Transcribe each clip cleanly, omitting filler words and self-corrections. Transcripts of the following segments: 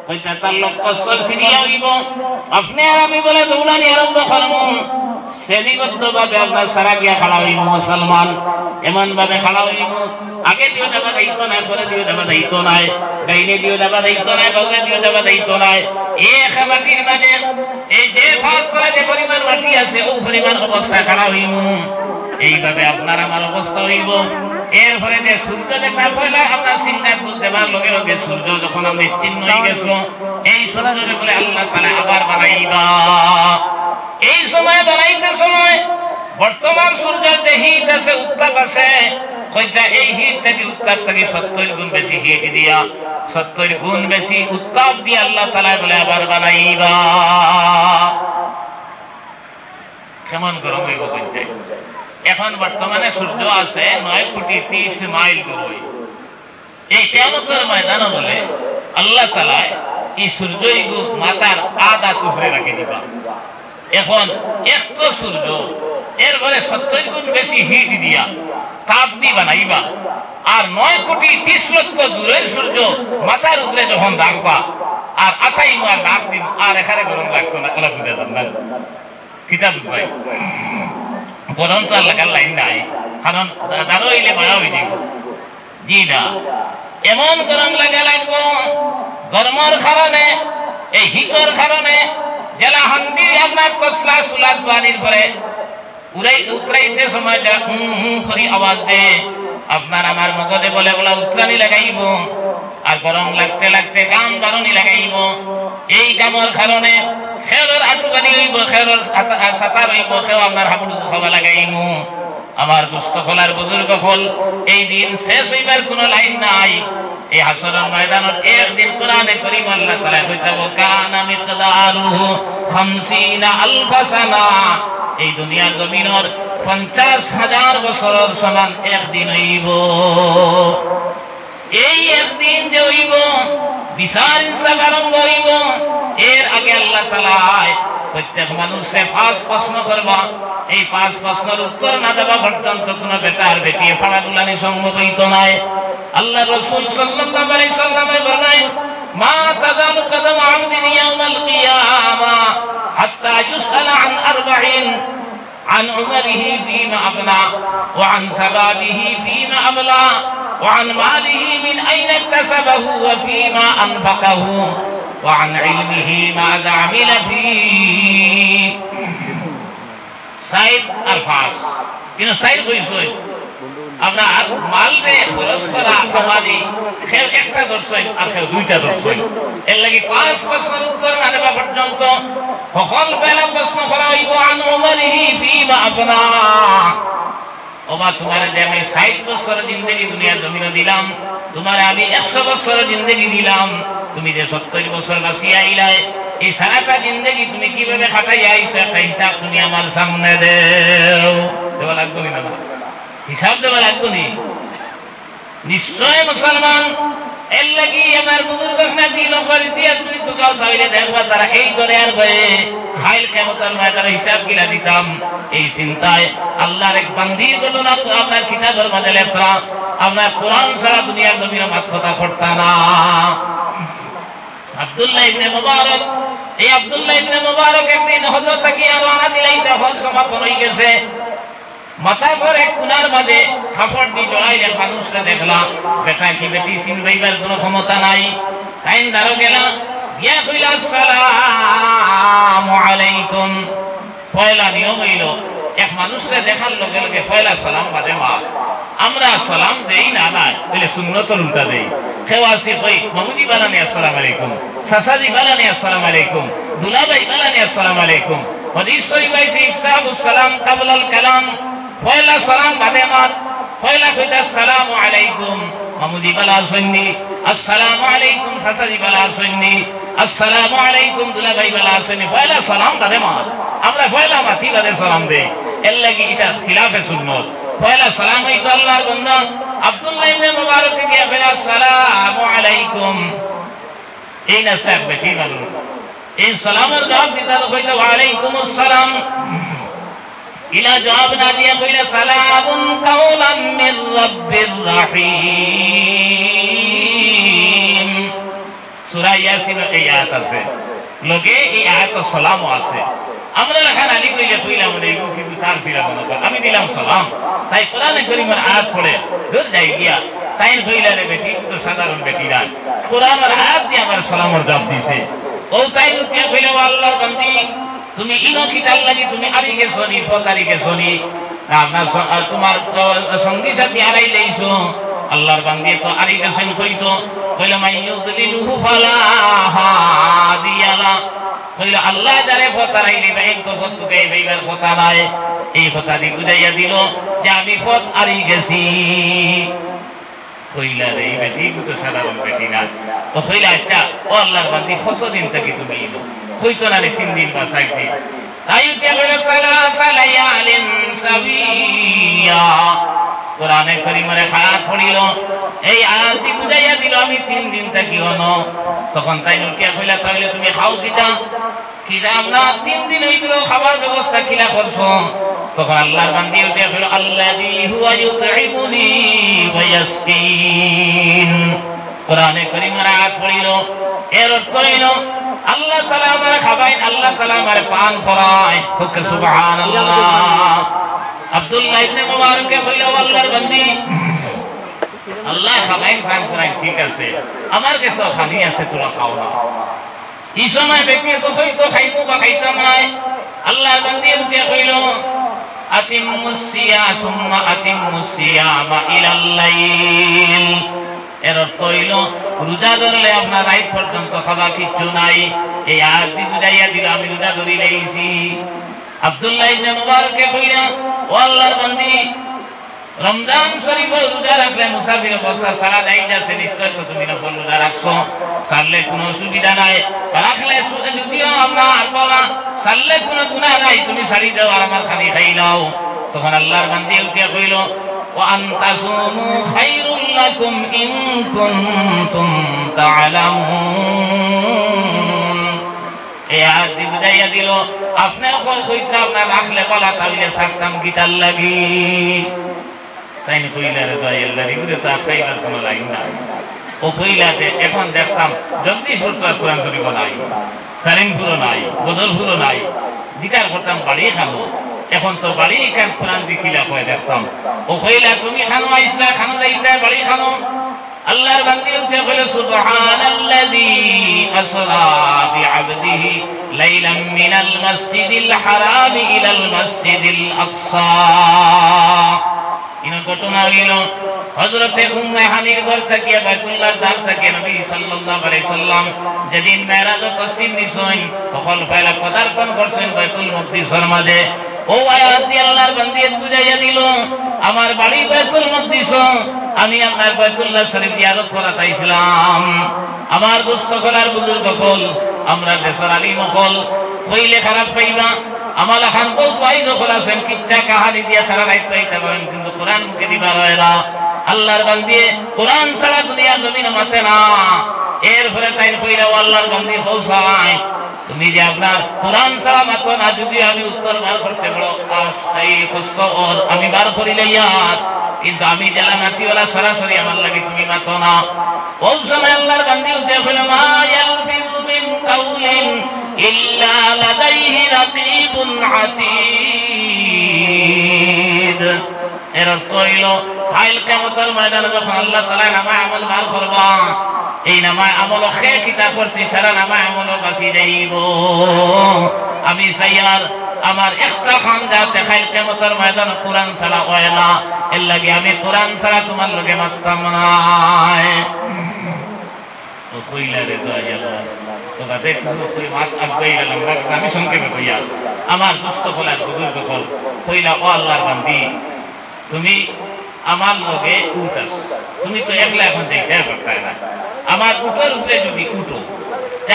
কইতা তার লক্ষ্যস্থল সিরিয়া হইব আপনি আর আমি বলে দৌড়ানি আরম্ভ করব শ্রেণীবদ্ধভাবে আপনার সারা গিয়া খাড়া হইব মুসলমান এমন ভাবে খাড়া হইব আগে দিও যাবা দায়িত্ব নাই পরে দিও যাবা দায়িত্ব নাই ডাইনে দিও যাবা দায়িত্ব নাই বাউলে দিও যাবা দায়িত্ব নাই এক মাটির মাঝে এই যে ভাগ করে যে পরিমাণ মাটি আছে ও পরিমাণ অবস্থা খাড়া হইব এইভাবে আপনার আমার অবস্থা হইব এরপরে যে সূর্য দেখা পয়লা আপনার চিন্তা করতে পার লগে লগে সূর্য যখন আমরা নিশ্চিন্ন হয়ে গেছো এই সূর্যকে বলে আল্লাহ তাআলা আবার বানাইবা এই সময় বানাইতে সময় বর্তমান সূর্যের যে হিট আছে উত্তাপ আছে কইতা এই হিট থেকে উত্তাপ থেকে 70 গুণ বেশি হিট দিয়া 70 গুণ বেশি উত্তাপ দিয়ে আল্লাহ তাআলা বলে আবার বানাইবা কেমন গরম হইব কইতে এখন বর্তমানে সূর্য আছে 9 কোটি 30 মাইল দূরে এই কিয়ামতের ময়দানে বলে আল্লাহ তাআলা এই সূর্যই মাথার আধা উপরে রাখে দিবা এখন একটো সূর্য এরপরে 70 গুণ বেশি হিট দিয়া তাপ দি বানাইবা আর 9 কোটি 30 লক্ষ দূরের সূর্য মাথার উপরে যখন রাখবা আর আঠাই মাস রাত দিন আর এখানে গরম লাগতো না আল্লাহ বুঝে জানবেন কিতাব ভাই গরম তো লাগার লাইন নাই কারণ দাঁড়ো হইলে মায়া হয়ে যাব জি না এমন গরম লাগা লাগবো গরমের কারণে এই হিটর কারণে জেলা হান্ডি আপনার কসলা সুলাস পানির পরে উতরাইতে সময় যা করি আওয়াজ দে আপনার আমার মগজে বলে বলা উতরানি লাগাইব আর গরম লাগতে লাগতে গাম বারণি লাগাইব এই গামর কারণে খেলোর আটু বানি হইব খেলোর সাঁতার হইব খেও আপনার হাবুডু খাওয়া লাগাইব আমার দুস্থ খোলার বুজুর্গ হল এই দিন শেষ হইবার কোনো লাইন নাই এই হাসরের ময়দানের একদিন কোরআনে কারীম আল্লাহ তাআলা কইতাবো কানা মিকদারুহু 50 আলফ সানা এই দুনিয়ার জমিনের 50,000 বছরের সমান একদিন হইব এই একদিন যে হইব বিশাল হিসাব আরম্ভ হইব এর আগে আল্লাহ তাআলা প্রত্যেক মানুষে 5 প্রশ্ন করবা এই 5 প্রশ্নের উত্তর না দেওয়া পর্যন্ত কোনো বেটা আর বেটি ফাড়াগুলানি সম্ভব হইতো নাই আল্লাহ রাসূল সাল্লাল্লাহু আলাইহি সাল্লামে বলেন মা তাজালু কদম আবদিন ইয়াউমাল কিয়ামা হাত্তা ইউসআলা আন আরবাঈন عن عمره فيما أبنى وعن شبابه فيما أبلى وعن ماله من أين اكتسبه وفيما أنفقه وعن علمه ماذا عمل فيه সাইদ আলফাজ কিন্তু সাইদ কইছই আমরা মাল রে খরচ করা খাওয়ানি খেল একটা দর্শন আর খেল দুইটা দর্শন এর লাগি 5 প্রশ্নের উত্তর না দেওয়া পর্যন্ত সকল বেলা প্রশ্ন করা হইব আন উমরিহি ফিমা আবনা ওবা তোমার যে আমি 60 বছর জিন্দেগি দুনিয়ার জমিনে দিলাম তোমার আমি 100 বছর জিন্দেগি দিলাম তুমি যে 70 বছর বাঁচিয়ে আইলাই এই সারাটা জিন্দেগি তুমি কিভাবে কাটাই আইছো একটা হিসাব তুমি আমার সামনে দেও দেওয়া লাগবে না হিসাব দেওয়া লাগবে নি নিশ্চয় মুসলমান এর লাগি আমার বুজুর্গ না দিল করিয়া তুমি তুকাও তাইলে দেখবা তারা এই করে আর ভয়ে খাইল কেমতার ময়দানে হিসাব কিলা দিতাম এই চিন্তায় আল্লাহর এক বান্দির বলো না আপনার কিতাবের মধ্যে লেখা আপনার কোরআন ছাড়া দুনিয়ার জমিনে মাত কথা করতা না আব্দুল্লাহ ইবনে মুবারক এই আব্দুল্লাহ ইবনে মুবারক একদিন হযরত তাকিয়া রওনা দিলাইতে হজ সমাপন হয়ে গেছে মাথা করে কোনার মাঝে কাপড় দিয়ে জড়াইলে মানুষরা দেখলাম বেটা কি বেটি চিনবাইবার কোনো ক্ষমতা নাই টাইম দাঁড়ো গেলাম গিয়া কইলা আসসালামু আলাইকুম পয়লা নিয়ম হইল এক মানুষরে দেখার লগে লগে পয়লা সালাম বাদে মা আমরা সালাম দেই না না বলে সুন্নতের উল্টা দেই কেউ আসি কই মামুজি বালানি আসসালামু আলাইকুম সাসাজি বালানি আসসালামু আলাইকুম দুলাভাই বালানি আসসালামু আলাইকুম হাদিস শরীফ আছে ইফসাহুস সালাম ক্বাবলাল কালাম পয়লা সালাম বাদে মা পয়লা কইতা আসসালামু আলাইকুম মামুজি বালা সুন্নি আসসালামু আলাইকুম সাসাজি বালা সুন্নি আসসালামু আলাইকুম দুলাভাই বালা সুন্নি পয়লা সালাম বাদে মা আমরা পয়লা মাটি বাদে সালাম দেই এর লাগি এটা খিলাফে সুন্নাত পয়লা সালাম হইতো আল্লাহর বান্দা আব্দুল্লাহ ইবনে মুবারক কে বলে আসসালামু আলাইকুম এই নাসাব বেটি মানুষ এই সালামের জবাব দিতা কইতো ওয়া আলাইকুমুস সালাম ইলা জবাব না দিয়া কইলা সালামুন কাওলাম মির রাব্বির রহিম সূরা ইয়াসিন এই আয়াত আছে লোকে এই আয়াত সালামও আছে আমরা রাখান আলী কইলে কইলাম এই কি তার ছিলাম আমি দিলাম সালাম তাই কোরআনে কারীমের আয়াত পড়ে দূর যাই গিয়া তাই কইলা রে বেটি তো সাধারণ বেটি না কোরআনের আয়াত দিয়ে আমার সালামের জবাব দিছে ও তাই উঠিয়া কইলো আল্লাহর বান্দি তুমি ইনো কি তার লাগি তুমি আরি গেছো নি পকারি গেছো নি আপনার তোমার সঙ্গী সাথী হারাই লইছো আল্লাহর বান্দি তো আরি গেছেন কইতো কইলো মাইয়ুদলিলহু ফালা হাদিয়ালা কইলো আল্লাহ যারে ফতারাই দিবে এই তো ফতকে বেইবার ফতা নাই এই ফতা দি বুঝাইয়া দিল যে আমি পথ আরি গেছি কইলা রে বেটি তো সাধারণ বেটি না তো কইলা আচ্ছা ও আল্লাহর বান্দি কতদিন থেকে তুমি এলো কইতো না রে 3 দিন বা 4 দিন তাই কে কইলো সালাসা লায়ালিন সাবিয়া কোরআনে কারীমের আয়াত পড়িল এই আয়াত বুঝাইয়া দিল আমি 3 দিন থেকে হনো তখন তাই কে কইলা তাহলে তুমি খাও দিতা কি দাম না 3 দিন হইলো খাবার ব্যবস্থা কিলা করছো তখন আল্লাহর বান্দি উঠে কইল আল্লাযী হুয়া ইউতঈমুনি ওয়া ইয়াসকিন কোরআনে কারীমের আয়াত পড়িল এর অর্থ হইল আল্লাহ তাআলা আমার খাবাই আল্লাহ তাআলা আমার পান করায় সুবহানাল্লাহ আব্দুল্লাহ ইবনে মুবারক কইল আল্লাহর বান্দি আল্লাহ খাবাই পান করায় ঠিক আছে আমার কাছে খানি আছে তোরা খাও না এই সময় ব্যক্তি তো হয়তো খাইতো বা খাইতাম না আল্লাহর বান্দি উঠে কইল আতিমুস সিয়াম সুম্মা আতিমুস সিয়ামা ইলাল লাইল এর অর্থ হইল রোজা ধরলে আপনার রাত পর্যন্ত খাওয়া কিচ্ছু নাই এই আয়াত বুঝাইয়া দিল আমি রোজা ধরি লইছি আব্দুল্লাহ ইবনে মুবারক কইলা ও আল্লাহর বান্দি রমজান শরীফ রোজা রাখলে মুসাফির অবস্থা সারা যাই যাচ্ছে নিশ্চয় তো তুমি নফল রোজা রাখছো সারলে কোনো অসুবিধা নাই রাখলে যদিও আপনার বলা সারলে কোনো গুনাহ নাই তুমি সারি দাও আর আমার খালি খাইলাও তখন আল্লাহর বান্দি উঠে কইল وأن تصوموا خير لكم إن كنتم تعلمون এই আয়াত বুঝাইয়া দিল আপনার কল কইতা আপনার রাখলে বলা তাহলে সারতাম গিটার লাগি তাই না কইলা রে ভাই আল্লাহ রিগুরে তো খাইবার কোনো লাইন নাই ও কইলাতে এখন দেখতাম জলদি ফুরতো কোরআন শরীফ নাই সারিংপুরও নাই বদলপুরও নাই গিটার করতাম বাড়ি খানো এখন তো বাড়ি কান কোরআন দিকিলা কয় দেখতাম ও কইলা তুমি খানো আইসলা খানো যাইতা বাড়ি খানো আল্লাহর বান্দি উঠে কইল সুবহানাল্লাযী আসরা বিআবদিহি লাইলাম মিনাল মাসজিদিল হারাম ইলাল মাসজিদিল আকসা ইন ঘটনা হইল হযরতে উম্মে হানির ঘর থেকে বাইতুল্লাহর দ্বার থেকে নবী সাল্লাল্লাহু আলাইহি সাল্লাম যেদিন মেরাজ ও তসলিম নিছেন তখন পয়লা পদার্পণ করছেন বাইতুল মুকদ্দিসের মাঝে ও আয়াত দিয়ে আল্লাহর বান্দি বুঝাইয়া দিল আমার বাড়ি বাইতুল মুকদ্দিস আমি আপনার বাইতুল্লাহ শরীফ জিয়ারত করা চাইছিলাম আমার দোস্ত কলার বুজুর্গ কল আমরা দেশের আলিম কল কইলে খারাপ পাইবা আমার খান বল পাই দখল আছেন কিচ্ছা কাহিনী দিয়া সারা রাত পাইতে পারেন কিন্তু কোরআন মুখে দিবার হয় না আল্লাহর বান্দি কোরআন ছাড়া দুনিয়া জমিন মাতে না এরপরে তাই কইরা আল্লাহর বান্দি পৌঁছায় তুমি যে আপনার কোরআন ছাড়া মাতো না যদি আমি উত্তর বার করতে বলো এই কষ্ট আমি বার করি লইয়া কিন্তু আমি জেলা মাতিওয়ালা সরাসরি আমার লাগে তুমি মাতো না ওই সময় আল্লাহর বান্দি উঠে কইল মা ইয়ালফিযু মিন কাউলিন ইল্লা লাদাইহি রাকিবুন আতীদ এর অর্থ হইল কাল কিয়ামতের ময়দানে যখন আল্লাহ তাআলা নামায় আমল বার করবা এই নামায় আমল খে কিতাব করছি সারা নামায় আমল বাকি যাইব আমি সাইয়ার আমার একটা খান যাতে কাল কিয়ামতের ময়দানে কোরআন ছাড়া হয় না এর লাগি আমি কোরআন ছাড়া তোমার লগে মাততাম না ও কইলা রে দয়ালা তো গাতে কই মাত আগাই গেলাম আমি সংক্ষেপে কইয়া আমার দুস্থ ফলা বুজুর্গ ফল কইলা ও আল্লাহর বান্দি তুমি আমার লগে উঠাস তুমি তো একলা এখন দেখতে পারতাই না আমার উপর উপরে যদি উঠো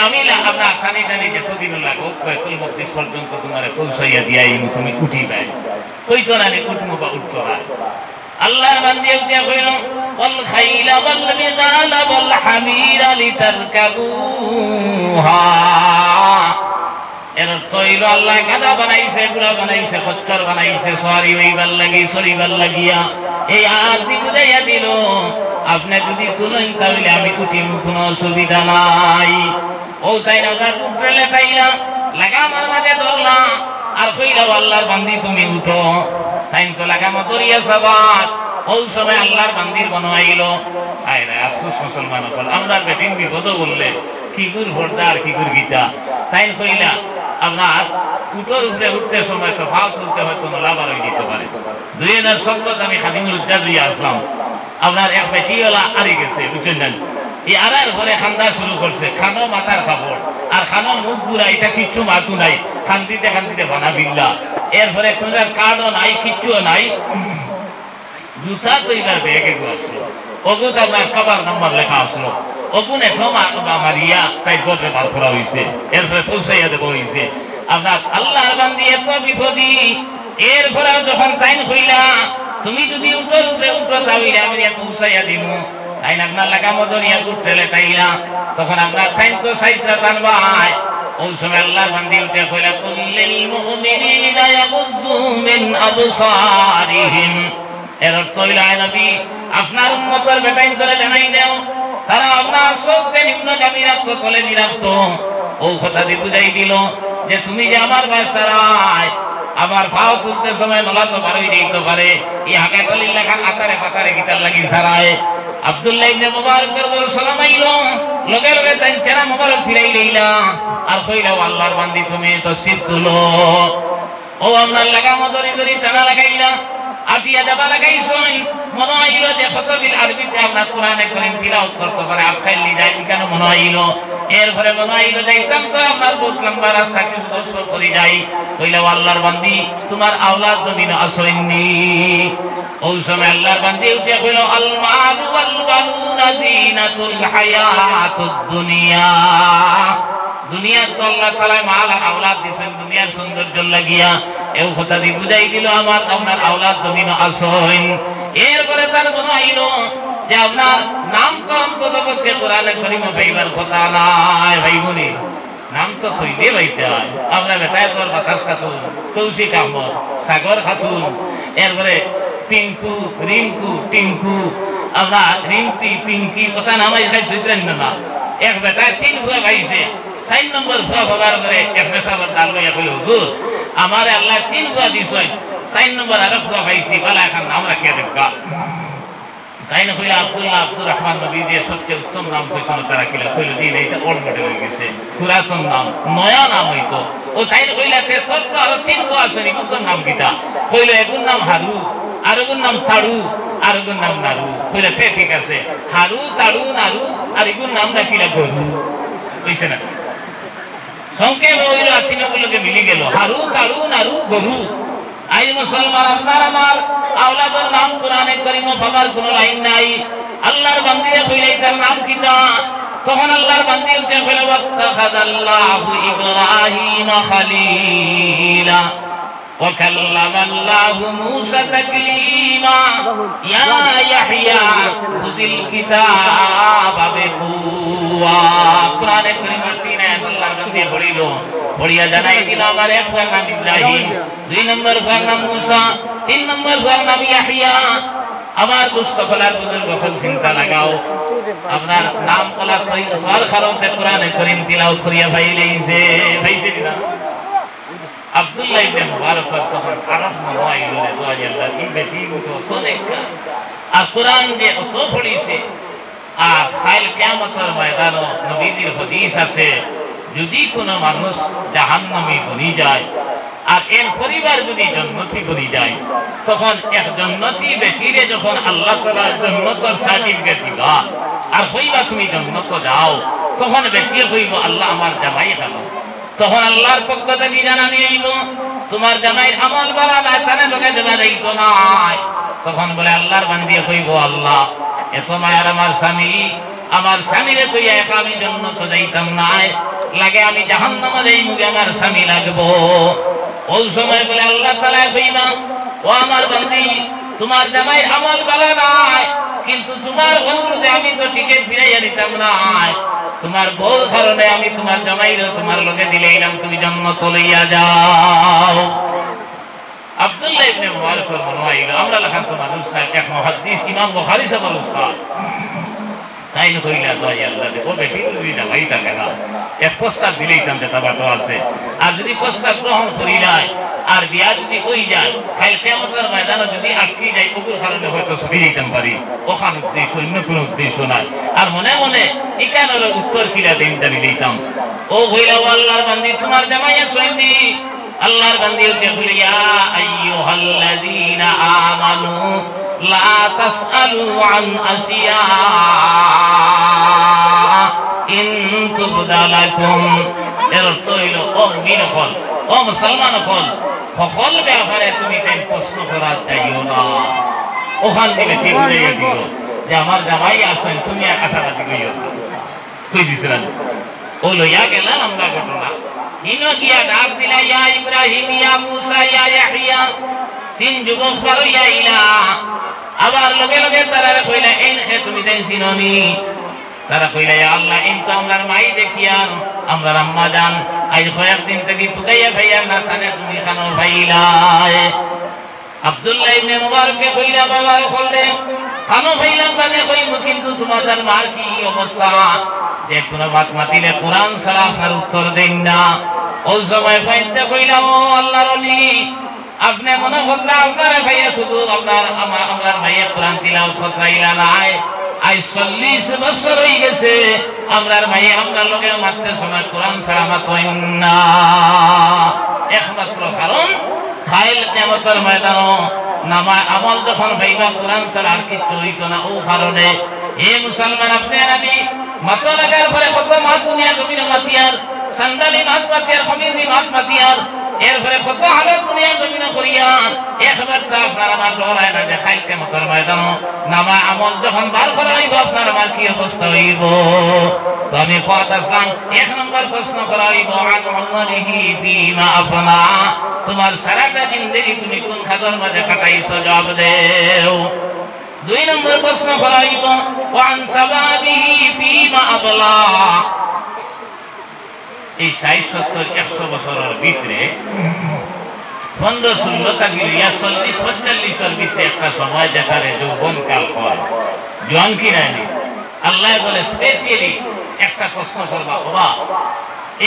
আমি আমরা খানি টানি যতদিন লাগো বাইতুল মুকদ্দিস পর্যন্ত তোমারে পৌঁছাইয়া দিয়াই তুমি উঠিবাই কইতো না উঠমু বা উঠতো না আল্লাহর বান্দি উঠিয়া কইল ওয়াল খাইলা ওয়াল বিগালা ওয়াল হামিরা লিতারকাবুহা এর তৈল আল্লাহ গাদা বানাইছে ঘোড়া বানাইছে খচ্চর বানাইছে সওয়ারি হইবার লাগি চলিবার লাগিয়া এই আয়াত বুঝাইয়া দিল আপনি যদি শুনেন তাহলে আমি উঠিম কোনো অসুবিধা নাই ও ও তাই না উঠলে তাইলা লাগামার মাঝে ধরলাম আর কইলা আল্লাহর বান্দি তুমি উঠো তাই তো লাগামা ধরিয়া সবাত ওই সময় আল্লাহর বান্দির বনবাইল আয় না আফসোস মুসলমান হল আমরা বেটিন বিপদ বললে কি গুর ভোরদার কি গুর গীতা তাই কইলা আপনার উটোর উপরে উঠতে সময় তো ফাল তুলতে হয়তো লাভার হয়ে যেতে পারে 2017 আমি খাদিমুল উজ্জা দিয়ে আসলাম আপনার এক বেটিওয়ালা আরে গেছে বুঝছেন জানি এই আড়ার ঘরে খান্দা শুরু করছে খানো মাথার কাপড় আর খানো মুখ গুড়া এটা কিচ্ছু মাথু নাই খান্দিতে বানা বিল্লা এরপরে তোমার কার্ডও নাই কিচ্ছুও নাই জুতা তো এবার ব্যাগে আসলো ওগুলো আপনার কবার নম্বর লেখা আসলো ওগুনে মারিয়া তাই গল্পে বার করা হয়েছে এরপরে পৌঁছাইয়া দেবো হয়েছে আপনার আল্লাহ বান্দি এত বিপদী এরপরে যখন তাইন হইলা তুমি যদি উঠোর উপরে উঠো তাহলে আমি পৌঁছাইয়া দিব তাই আপনার লাগামো দরিয়া উঠলে তাইলা তখন আপনার তাইন তো সাইডটা টানবাই ওই সময় আল্লাহর বান্দি উঠে কইলা কুল্লিল মুমিনিনা ইয়াগুযু মিন আবসারিহিম এর অর্থ হইল আয় নবী আপনার উম্মতের বেটাইন করে জানাই দাও তারা আপনার চোখকে নিম্নগামী রাখতো কলেজি রাখতো ও কথা দিয়ে বুঝাই দিল যে তুমি যে আমার বাসারায় আমার পাও তুলতে সময় নলা তো পারই দিতে পারে এই হাকাতলির লেখা আতারে পাতারে গিটার লাগি সারায় আব্দুল্লাহ ইবনে মুবারকের বড় সালাম আইলো লগে লগে তাই চেনা মুবারক ফিরাই লইলা আর কইলা আল্লাহর বান্দি তুমি তো সিদ তুলো ও আপনার লাগামো দরি টানা লাগাইলা আপিয়া যাবা লাগাইছই মনে হইল যে খতবিল আরবিতে আপনার কোরআনে কারীম তিলাওয়াত করতে পারে আফখাইলি যায় কেন মনে হইল এরপরে মনে হইল যাইতাম তো আপনার বহুত লম্বা রাস্তা কিছু দর্শন করে যাই কইলা আল্লাহর বান্দি তোমার আওলাদ জমিন আসইনি ওই সময় আল্লাহর বান্দি উঠে কইল আল মালু ওয়াল বানুনা জিনাতুল হায়াতুদ দুনিয়া দুনিয়ার তো আল্লাহ তাআলা মাল আর আওলাদ দিবেন দুনিয়ার সৌন্দর্য লাগিয়া এই কথা দি বুঝাই দিল আমার আপনার আওলাদ জমিন আসইন এরপরে তার মনে হইল যে আপনার নাম তো অন্ততপক্ষে কোরআনে কারীমে ভাইবার কথা নাই ভাইবনি নাম তো কইলে ভাইতে হয় আমরা বেটায় তোর বাতাস খাতুন কৌশিক আহমদ সাগর খাতুন এরপরে পিঙ্কু রিঙ্কু টিঙ্কু আমরা রিঙ্কি পিঙ্কি কথা নামাই খাই বুঝলেন না এক বেটায় 3 ভুয়া ভাইছে 4 নম্বর ভুয়া ভাবার করে এক মেসাবার দাল লইয়া কইল হুজুর আমারে আল্লাহ 3 ভুয়া দিছই 4 নম্বর আর ভুয়া ভাইছি বলা এখন নাম রাখিয়া দেবকা তাই না কইলা আব্দুল্লাহ আব্দুর রহমান নবী যে সবচেয়ে উত্তম নাম কইছিল তারা কিলা কইল দিন এইটা ওল্ড মডেল হয়ে গেছে পুরাতন নাম নয়া নাম হইতো ও তাই না কইলা তে তোর তো আরো 3 ভুয়া আছে নতুন নাম কিটা কইল এগুন নাম হারু আর এগুন নাম তাড়ু আর এগুন নাম নারু কইলা তে ঠিক আছে হারু তাড়ু নারু আর এগুন নাম রাখিলা গরু কইছে না সংক্ষেপ হইল আর তিনগুলোকে মিলে গেল হারু তাড়ু নারু গরু আই মুসলমান আপনার আমার আওলাদের নাম কোরআনে কারীমে পাবার কোনো লাইন নাই আল্লাহর বান্দিরা কইলে তার নাম কিটা তখন আল্লাহর বান্দি উঠে কইল ওয়াত্তাখাযাল্লাহু ইব্রাহিম খলিলা ওয়া কাল্লামাল্লাহু মূসা তাকলিমা ইয়া ইয়াহইয়া খুযিল কিতাবা বিকুওয়া কোরআনে কারীমে তিন আয়াত আল্লাহর বান্দি পড়িল পড়িয়া জানাই দিল আমার এক ভাইয়ের নাম ইব্রাহিম 2 নম্বর ভাইয়ের নাম মূসা 3 নম্বর ভাইয়ের নাম ইয়াহইয়া আমার মুস্তাফার বুজুর্গ যখন চিন্তা লাগাও আপনার নাম কলা কই হওয়ার কারণে কোরআনে কারীম তিলাওয়াত করিয়া ভাইলেইছে ভাইছে না আব্দুল্লাহ ইবনে মুবারক তখন আরব মহাইল রে দোয়াল্লাহ এই বেটি তো দেখা আর কোরআন যে তো পড়িছে আর কাল কিয়ামতের ময়দানে নবীর হাদিস আছে যদি কোনো মানুষ জাহান্নামী বনি যায় আর এর পরিবার যদি জান্নাতি বনি যায় তখন এক জান্নাতি ব্যক্তিরে যখন আল্লাহ তাআলা জান্নাতের সার্টিফিকেট দিবা আর কইবা তুমি জান্নাত যাও তখন ব্যক্তি কইব আল্লাহ আমার জামাই হলো তখন আল্লাহর পক্ষ থেকে জানানি হইল তোমার জামাইয়ের আমল বালা না তারে লগে দেবা যাইতো না তখন বলে আল্লাহর বান্দি কইব আল্লাহ এত মায়ার আমার স্বামীরে তুই এক আমি জান্নাত যাইতাম না লাগে আমি জাহান্নামে যাই মুগে আমার স্বামী লাগবো ওই সময় বলে আল্লাহ তাআলা কইনা ও আমার বান্দি তোমার জামাইয়ের আমল বালা নাই কিন্তু তোমার অনুরোধে আমি তো টিকিট ফিরাইয়া দিতাম না তোমার বউর কারণে আমি তোমার জামাইরে তোমার লগে দিলাম তুমি জান্নাত লইয়া যাও আব্দুল্লাহ ইবনে মুবারক রহমাহুল্লাহ আমরা লেখান তো মানুষ না এক মুহাদ্দিস ইমাম বুখারী সাহেবের উস্তাদ তাই কইলা দই আল্লাহ ও বেটি তুই জামাই থাকে না এক প্রস্তাব দিলেই তামতে তাবাটো আছে আর যদি প্রস্তাব গ্রহণ করি নাই আর বিয়া যদি কই যায় কাল কিয়ামতের ময়দানে যদি আটকে যাই ওগুর কারণে হয়তো ছুটি দিতাম পারি ওখান উদ্দেশ্য অন্য কোনো উদ্দেশ্য নাই আর মনে মনে ইকানোর উত্তর কিলা দিন জানি দিতাম ও কইলা আল্লাহর বান্দি তোমার জামাই আসেনি আল্লাহর বান্দি ওকে বলে ইয়া আইয়ুহাল্লাযীনা আমানু লা তাসআলু আন আসিয়া ইন তুবদালাকুম এর অর্থ হইল ও মুমিন হল ও মুসলমান হল সকল ব্যাপারে তুমি তাই প্রশ্ন করার চাইও না ওখান থেকে ঠিক হয়ে দিও যে আমার জামাই আসেন তুমি আশাবাদী কইও কই দিছিলেন ও লইয়া গেলাম আমরা ঘটনা ইনো গিয়া ডাক দিলা ইয়া ইব্রাহিম ইয়া মুসা ইয়া ইয়াহইয়া তিন যুবক পারইয়া ইলা আবার লগে লগে তারা কইলা এন খে তুমি তাই চিননি তারা কইলা ইয়া আল্লাহ ইন তো আমরার মাই দেখিয়ান আমরার আম্মা জান আজ কয়েকদিন থেকে টুকাইয়া ভাইয়া না তানে তুমি খানো ভাইলাই আব্দুল্লাহ ইবনে মুবারককে কইলা বাবা কইলে খানো ভাইলাম বাদে কইব কিন্তু তোমাদের মার কি অবস্থা যে কোনো বাত মাতিলে কোরআন ছাড়া আপনার উত্তর দেন না ওই সময় পাইতে কইলা ও আল্লাহর ওলি আপনি কোন কথা আপনার ভাইয়া শুধু আপনার আমার ভাইয়া কোরআন তিলাওয়াত করাইলা নাই আজ 40 বছর হয়ে গেছে আমরার ভাই আমরার লগে মারতে সময় কোরআন ছাড়া মাতই না একমাত্র কারণ খাইল কিয়ামতের ময়দানে নামা আমল যখন ভাইবা কোরআন ছাড়া আর কিছু হইতো না ও কারণে হে মুসলমান আপনি আমি মাথা লাগার পরে কত মাত দুনিয়া জমিন মাতিয়ার সান্দালি মাত মাতিয়ার খমিনি মাত মাতিয়ার এরপরে কত হালত দুনিয়া জমিন করিয়া একবার তো আপনার আমার ডরায় না যে খাইল কিয়ামতের ময়দানে নামা আমল যখন বার করা হইব আপনার আমার কি অবস্থা হইব তো আমি কথা আসলাম এক নম্বর প্রশ্ন করা হইব আনওয়ালিহি ফিমা আফনা তোমার সারাটা জিন্দেগি তুমি কোন খাদর মাঝে কাটাইছো জবাব দেও দুই নম্বর প্রশ্ন করা হইব ওয়ান সাবাবিহি ফিমা আবলা এই 60-70-100 বছরের ভিতরে 15-16 থেকে 40-45 এর ভিতরে একটা সময় যেখানে যৌবন কাল হয় জোয়ান কি রানি আল্লাহ বলে স্পেশালি একটা প্রশ্ন করবা বাবা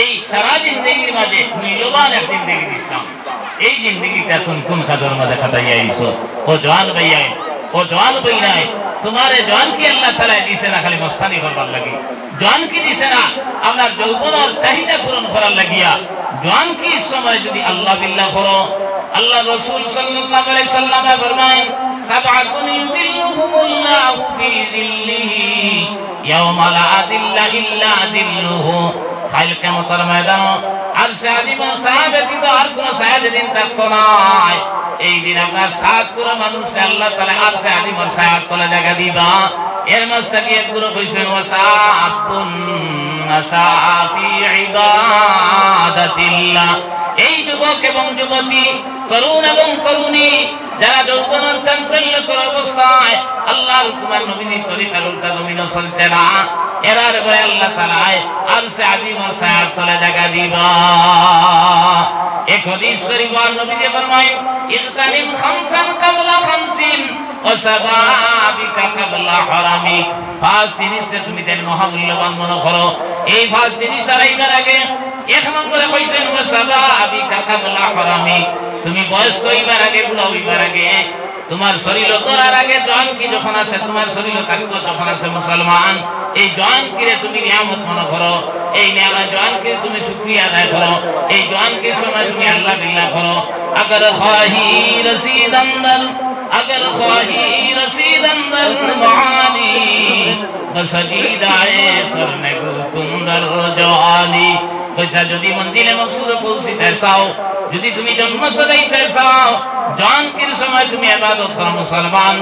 এই সারা জিন্দেগির মাঝে মূল্যবান এক জিন্দেগি দিচ্ছাম এই জিন্দেগিটা কোন কাজের মাঝে কাটাইয়া আইছো ও জওয়ান ভাইয়া ও জওয়ান ভাই নাই তোমারে জওয়ান কি আল্লাহ তাআলা দিয়েছে না খালি মস্তানি করবার লাগি জওয়ান কি দিয়েছে না আপনার যৌবনের চাহিদা পূরণ করার লাগিয়া জওয়ান কি সময় যদি আল্লাহ বিল্লাহ করো আল্লাহ রাসূল সাল্লাল্লাহু আলাইহি সাল্লাম ফরমায় সাবআতুন ইউযিল্লুহুমুল্লাহু ফি যিল্লিহি ইয়াওমা লা যিল্লা ইল্লা যিল্লুহু খাইল কিয়ামতের ময়দানে আর সাহাবী সাহাবাতি তো আর কোন সাহায্য দিন থাকতো না এই দিন আপনার সাত পুরো মানুষ আল্লাহ তাআলা আর সাহাবী মর সাহাব তলে জায়গা দিবা এর মাঝে কি এক গুরু কইছেন ওয়াসাবুন নাসাফি ইবাদাতিল্লাহ এই যুবক এবং যুবতী তরুণ এবং তরুণী যারা যৌবনের চাঞ্চল্যকর অবস্থায় আল্লাহর হুকুমের নবীর তরিকার উল্টা জমিনে চলছে না এরার ভয়ে আল্লাহ তাআলা আরশে আজিম ও সায়াত তলে জায়গা দিবা এক হাদিস শরীফ নবী ফরমায় ইগতানিম খামসান কাবলা খামসিন ও শাবাবিকা কাবলা হারামি পাঁচ জিনিসে তুমি দেন মহামূল্যবান মনে করো এই পাঁচ জিনিস আড়াইবার আগে এক নম্বরে কইছেন ও শাবাবিকা কাবলা হারামি তুমি বয়স হইবার আগে বুড়া হইবার আগে তোমার শরীর গড়ার আগে জওয়ান কি যখন আছে তোমার শরীর থাকতো যখন আছে মুসলমান এই জওয়ান কিরে তুমি নিয়ামত মনে করো এই নিয়ামত জওয়ান কি তুমি শুকরিয়া আদায় করো এই জওয়ান কি সময় তুমি আল্লাহ বিল্লাহ করো अगर ख्वाही रसीद अंदर महानी बसजीदाए सरने कुंदर जवानी কইতা যদি মন্দিরে মকসুদে পৌঁছিতে চাও যদি তুমি জান্নাত যাইতে চাও জানকির সময় তুমি ইবাদত করো মুসলমান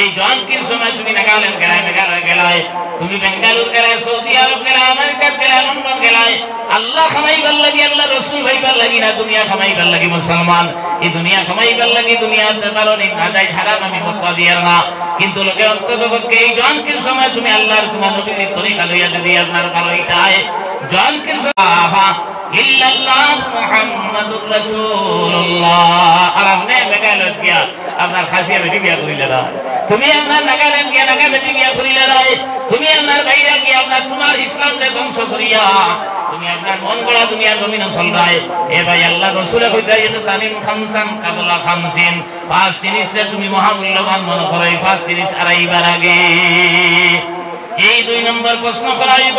এই জানকির সময় তুমি নাগালেন্ড গেলাই মেঘালয় গেলাই তুমি বেঙ্গালুরু গেলাই সৌদি আরব গেলাই আমেরিকা গেলাই লন্ডন গেলাই আল্লাহ খামাইবার লাগি আল্লাহ রাসূল ভাইবার লাগি না দুনিয়া খামাইবার লাগি মুসলমান এই দুনিয়া খামাইবার লাগি দুনিয়াতে পারোনি না যাই হারাম আমি বকওয়া দিয়ার না কিন্তু লোকে অন্ততপক্ষে এই জানকির সময় তুমি আল্লাহর তোমার নবীর তরিকা লইয়া যদি আপনার ভালোইটায় জানকির সাহাবা ইল্লাল্লাহ মুহাম্মাদুর রাসূলুল্লাহ আর আপনি মেঘালয় গিয়া আপনার খাসিয়া বেটি বিয়া করিলে না তুমি আপনার নাগাল্যান্ড গিয়া নাগা বেটি বিয়া করিলে না তুমি আপনার ভাই বাইরে গিয়ে আপনার তোমার ইসলামকে ধ্বংস করিয়া তুমি আপনার মন গড়া দুনিয়ার জমিনে চলরাই এ ভাই আল্লাহ রাসূলে কইতা যে তানিম খামসান কাবলা খামসিন পাঁচ জিনিসে তুমি মহামূল্যবান মনে করো এই পাঁচ জিনিস আড়াইবার আগে এই 2 নম্বর প্রশ্ন করাইব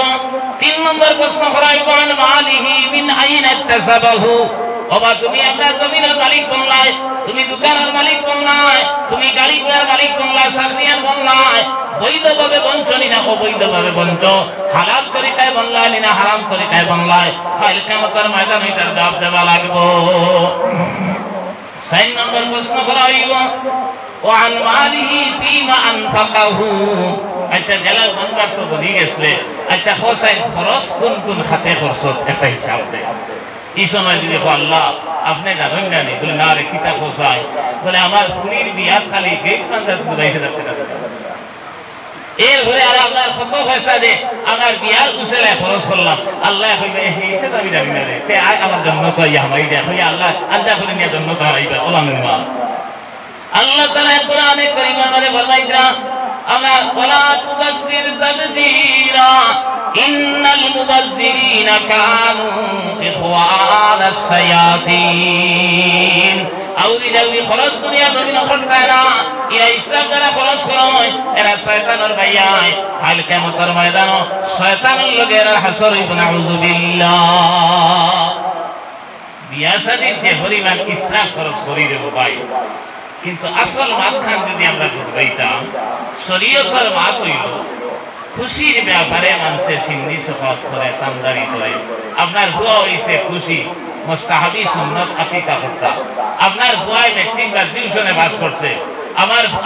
3 নম্বর প্রশ্ন করাইব আন মালিহি মিন আইনা ইকতাসাবাহু বাবা তুমি আপনার জমিনের মালিক বনলাই তুমি দোকানের মালিক বনলাই তুমি গাড়ি ঘোড়ার মালিক বনলাই চাকরিয়ার বনলাই বৈধভাবে বঞ্চনি না অবৈধভাবে বঞ্চ হালাল তরিকায় বনলাই না হারাম তরিকায় বনলাই ফাইল কিয়ামতের ময়দানে এটার জবাব দেওয়া লাগবে 4 নম্বর প্রশ্ন করাইব ওয়ান মালিহি ফিমা আনফাকাহু আচ্ছা জেলাল বনবার তো বলি গেছে আচ্ছা হোসাইন খরচ কোন খাতে খরচ একটা হিসাব দেয় এই সময় যদি আল্লাহ আপনি জানেন না বলে না রে কিতা খোসাই বলে আমার পুরীর বিয়া খালি গেট বান্ধার 22,000 টাকা এর ঘরে আর আপনার কত পয়সা দে আমার বিয়ার উসেলে খরচ করলাম আল্লাহ কইবে এইটা আমি জানি না রে তে আয় আমার জন্য তো ইয়া হামাই দে কই আল্লাহ আল্লাহ করে নিয়ে জন্য তো হারাইবা ওলামের মা আল্লাহ তাআলা কোরআনে কারীমের মধ্যে ফরমাইছেন আমার ওয়ালা তুবাজ্জির তাবযীরা ইন্নাল মুবাজ্জিরিনা কানু ইখওয়ানাস শায়াতিন আউরি যাওই খরচ দুনিয়া দুনিয়া করতে না এরা ইসলাম দ্বারা খরচ করে এরা শয়তানের ভাইয়ায় কাল কিয়ামতের ময়দানে শয়তানের লগে এরা হাসর হইব নাউযুবিল্লাহ বিয়া শাদী যে পরিমাণ ইসলাম খরচ করি দেব ভাই কিন্তু আসল মাথান যদি আমরা বুঝাইতাম শরীয়তের মাত হইল খুশির ব্যাপারে মানুষের সিন্নি সফাত করে চান্দারি করে আপনার হুয়া হইছে খুশি মুস্তাহাবি সুন্নত আকিকা করতা আপনার হুয়ায় মেট্রিক বা টিউশনে পাস করছে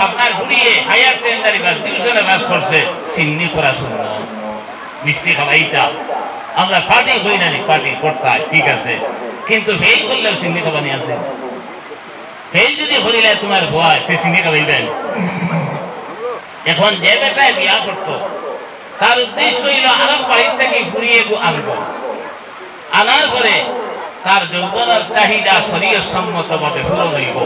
আপনার হুড়িয়ে হায়ার সেকেন্ডারি বা টিউশনে পাস করছে সিন্নি করা সুন্নত মিষ্টি খাওয়াইতা আমরা পার্টি করি না পার্টি করতাম ঠিক আছে কিন্তু ফেল করলেও সিন্নি খাবানি আছে ফেল যদি হরিলে তোমার ভয় সে সিন্নি খাওয়াইবেন এখন যে বেটায় বিয়া করতো তার উদ্দেশ্য হইল আরব বাড়ির থেকে ঘুরিয়ে আনবো আনার পরে তার যৌবনের চাহিদা শরীয়ত সম্মতভাবে পূরণ হইব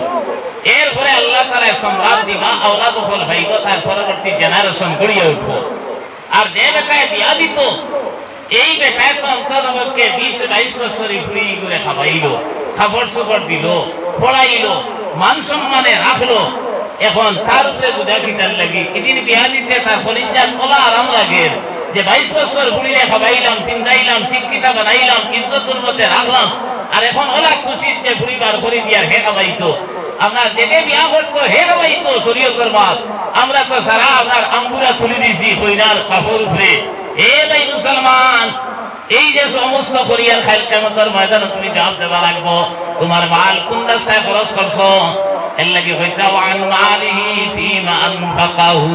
এরপরে আল্লাহ তাআলা সম্রাট দিবা আওলাদ ফল হইব তার পরবর্তী জেনারেশন গড়িয়ে উঠব আর যে বেটায় বিয়া দিত এই বেটায় তো অন্ততপক্ষে 20-22 বছরই ঘুরি করে খাওয়াইলো খাবার সুপর দিল পড়াইলো মান সম্মানে রাখলো এখন তার উপরে বুঝা কিতার লাগি এদিন বিয়া দিতে তার কলিজার কলা আরাম লাগে যে 22 বছর ঘুরিয়ে খাওয়াইলাম পিন্দাইলাম শিক্ষিতা বানাইলাম ইজ্জতের মধ্যে রাখলাম আর এখন ওলা খুশির যে পরিবার করে দিয়ার হে খাওয়াইতো আমরা যেতে বিয়া করতো হে খাওয়াইতো শরীয়তের মাত আমরা তো সারা আপনার আঙ্গুরা তুলে দিছি কইনার কাপড় উপরে এ ভাই মুসলমান এই যে সমস্ত করিয়ার খাইল কিয়ামতের ময়দানে তুমি জবাব দেবা লাগবো তোমার মাল কোন রাস্তায় খরচ করছো এর লাগি হইতা ওয়ান মালিহি ফিমা আনফাকাহু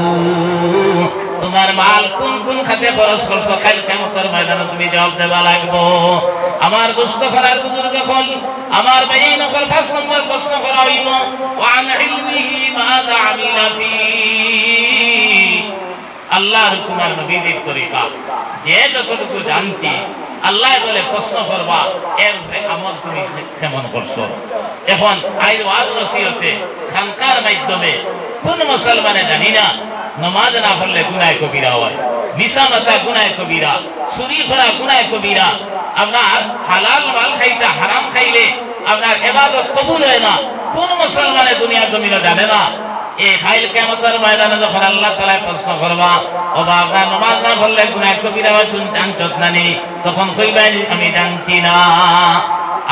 তোমার মাল কোন খাতে খরচ করছো খাইল কিয়ামতের ময়দানে তুমি জবাব দেবা লাগবো আমার দোস্ত করার বুজুর্গ হল আমার ভাই নকল 5 নম্বর প্রশ্ন করা হইল ওয়ান ইলমিহি মাযা আমিলা ফি আল্লাহর হুকুমার নবীর তরিকা যে যতটুকু জানছি আল্লাহ বলে প্রশ্ন করবা এর আমল তুমি কেমন করছো এখন আইর ওয়াজ নসিহতে খানকার মাধ্যমে কোন মুসলমানে জানি না নামাজ না পড়লে গুনাহ কবিরা হয় নিশা মাতা গুনাহ কবিরা চুরি করা গুনাহ কবিরা আপনার হালাল মাল খাইতে হারাম খাইলে আপনার ইবাদত কবুল হয় না কোন মুসলমানে দুনিয়ার জমিনে জানে না এই খাইল কিয়ামতের ময়দানে যখন আল্লাহ তাআলা প্রশ্ন করবা ও বাবা নামাজ না পড়লে গুনাহ কবিরা হয় তুমি জানছত না নি তখন কইবেন আমি জানছি না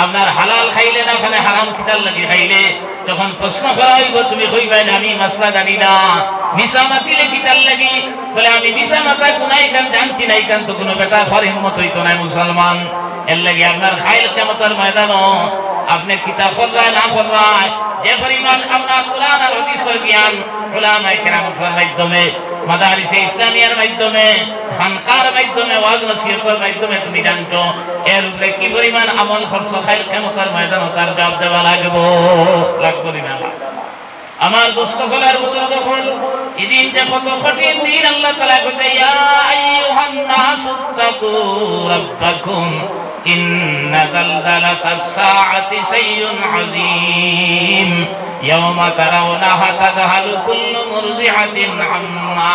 আপনার হালাল খাইলে না ওখানে হারাম কিতার লাগি খাইলে যখন প্রশ্ন করা হইব তুমি কইবেন আমি মাসলা জানি না নিশা মাতিলে কিতার লাগি বলে আমি নিশা মাতা গুনাহ কাম জানছি না ইকান তো কোনো বেটা ফর হিম্মত হইতো না মুসলমান এর লাগি আপনার খাইল কিয়ামতের ময়দানে আপনি কিতাব পড়রায় না পড়রায় যে পরিমাণ আমরা কোরআন আর হাদিসের জ্ঞান উলামায়ে কেরামের মাধ্যমে মাদারিসে ইসলামিয়ার মাধ্যমে খানকার মাধ্যমে ওয়াজ নসিহতের মাধ্যমে তুমি জানছো এর উপরে কি পরিমাণ আমল খরচ খাইল কিয়ামতের ময়দানে তার জবাব দেওয়া লাগবে না আমার দোস্ত হলার বুজুর্গ হল এদিন যে কত কঠিন দিন আল্লাহ তাআলা কইতে ইয়া আইয়ুহান নাসুত্তাকু রাব্বাকুম ইন্না যালজালাতাস সাআতি শাইউন আযীম ইয়াওমা তারাউনাহা তাযহালু কুল্লু মুরদি'াতিন আম্মা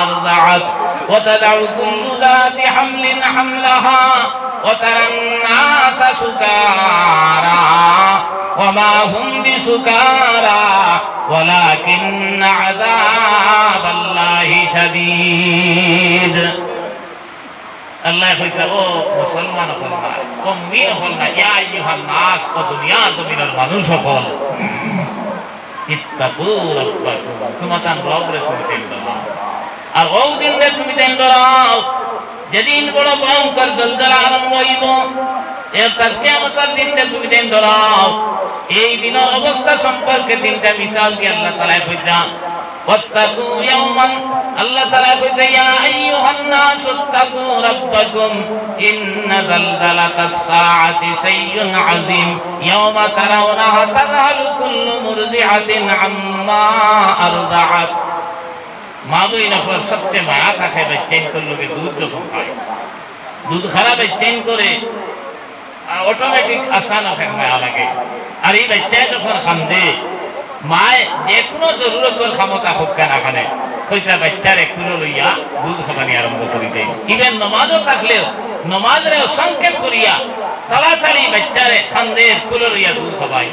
আরদা'আত ওয়া তাদ'উ কুল্লু যাতি হামলিন হামলাহা ওয়া তারান নাসা সুকারা ওয়া মা হুম বিসুকারা ওয়ালাকিন্না আযাবাল্লাহি শাদীদ। আল্লাহ কইতা ও মুসলমান হল না, ও মুমিন হল না, ইয়া আইয়ুহান নাস, ও দুনিয়ার জমিনের মানুষ হল, ইত্তাকু রাব্বাকুম, তোমাদের রবরে তুমি দেন দাও। আর ওই দিনে তুমি দেন দাও যেদিন বড় ভয়ঙ্কর জলজালা আরম্ভ হইব, এর তার কিয়ামতের দিনে তুমি দেন দাও। এই দিনের অবস্থা সম্পর্কে তিনটা মিসাল দিয়ে আল্লাহ তাআলা কইতা ওয়াত্তাকু ইয়াওমান, আল্লাহ তাআলা কইতা ইয়া আইয়ুহান নাস ইত্তাকু রাব্বাকুম ইন্না যালজালাতাস সাআতি শাইউন আযীম ইয়াওমা তারাউনাহা তাযহালু কুল্লু মুরদি'াতিন আম্মা আরদা'আত। মা বইনা পর সবচেয়ে মায়া থাকে বাচ্চাইন করলে দুধ যখন খায়, দুধ খারাপ বাচ্চাইন করে আর অটোমেটিক আসান হয় মায়া লাগে। আর এই বাচ্চায় যখন কান্দে মায় যে কোনো জরুরতর ক্ষমতা হোক কেন খানে কইটা বাচ্চার একটু লইয়া দুধ খাবানি আরম্ভ করি দেয়। ইভেন নমাজও থাকলেও নমাজরে সংক্ষেপ করিয়া তাড়াতাড়ি বাচ্চারে কান্দে কুলো লইয়া দুধ খাবাই।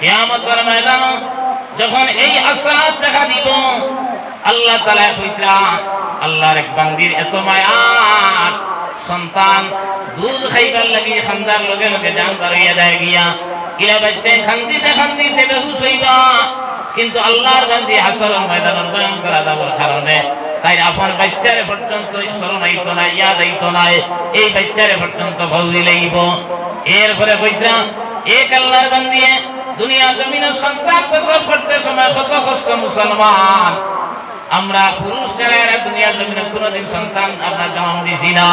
কিয়ামতের ময়দান যখন এই আসাদ দেখা দিব, আল্লাহ তাআলা কইতা আল্লাহর এক বান্দির এত মায়া, সন্তান দুধ খাইবার লাগি খান্দার লগে লগে জান বাড়িয়া যায় গিয়া, ইলা বাচ্চায় খান্দিতে খান্দিতে বেহুশ হইবা। কিন্তু আল্লাহর বান্দি হাসরের ময়দানের ভয়ঙ্কর আযাবের কারণে তাই আপন বাচ্চারে পর্যন্ত স্মরণ আইতো না, ইয়াদ আইতো না, এই বাচ্চারে পর্যন্ত ভৌরি লইব। এরপরে কইতা এক আল্লাহর বান্দি দুনিয়া জমিনে সন্তান প্রসব করতে সময় কত কষ্ট মুসলমান। আমরা পুরুষ যারা দুনিয়ার জমিনে কোনোদিন সন্তান আপনার জন্ম দিছি না,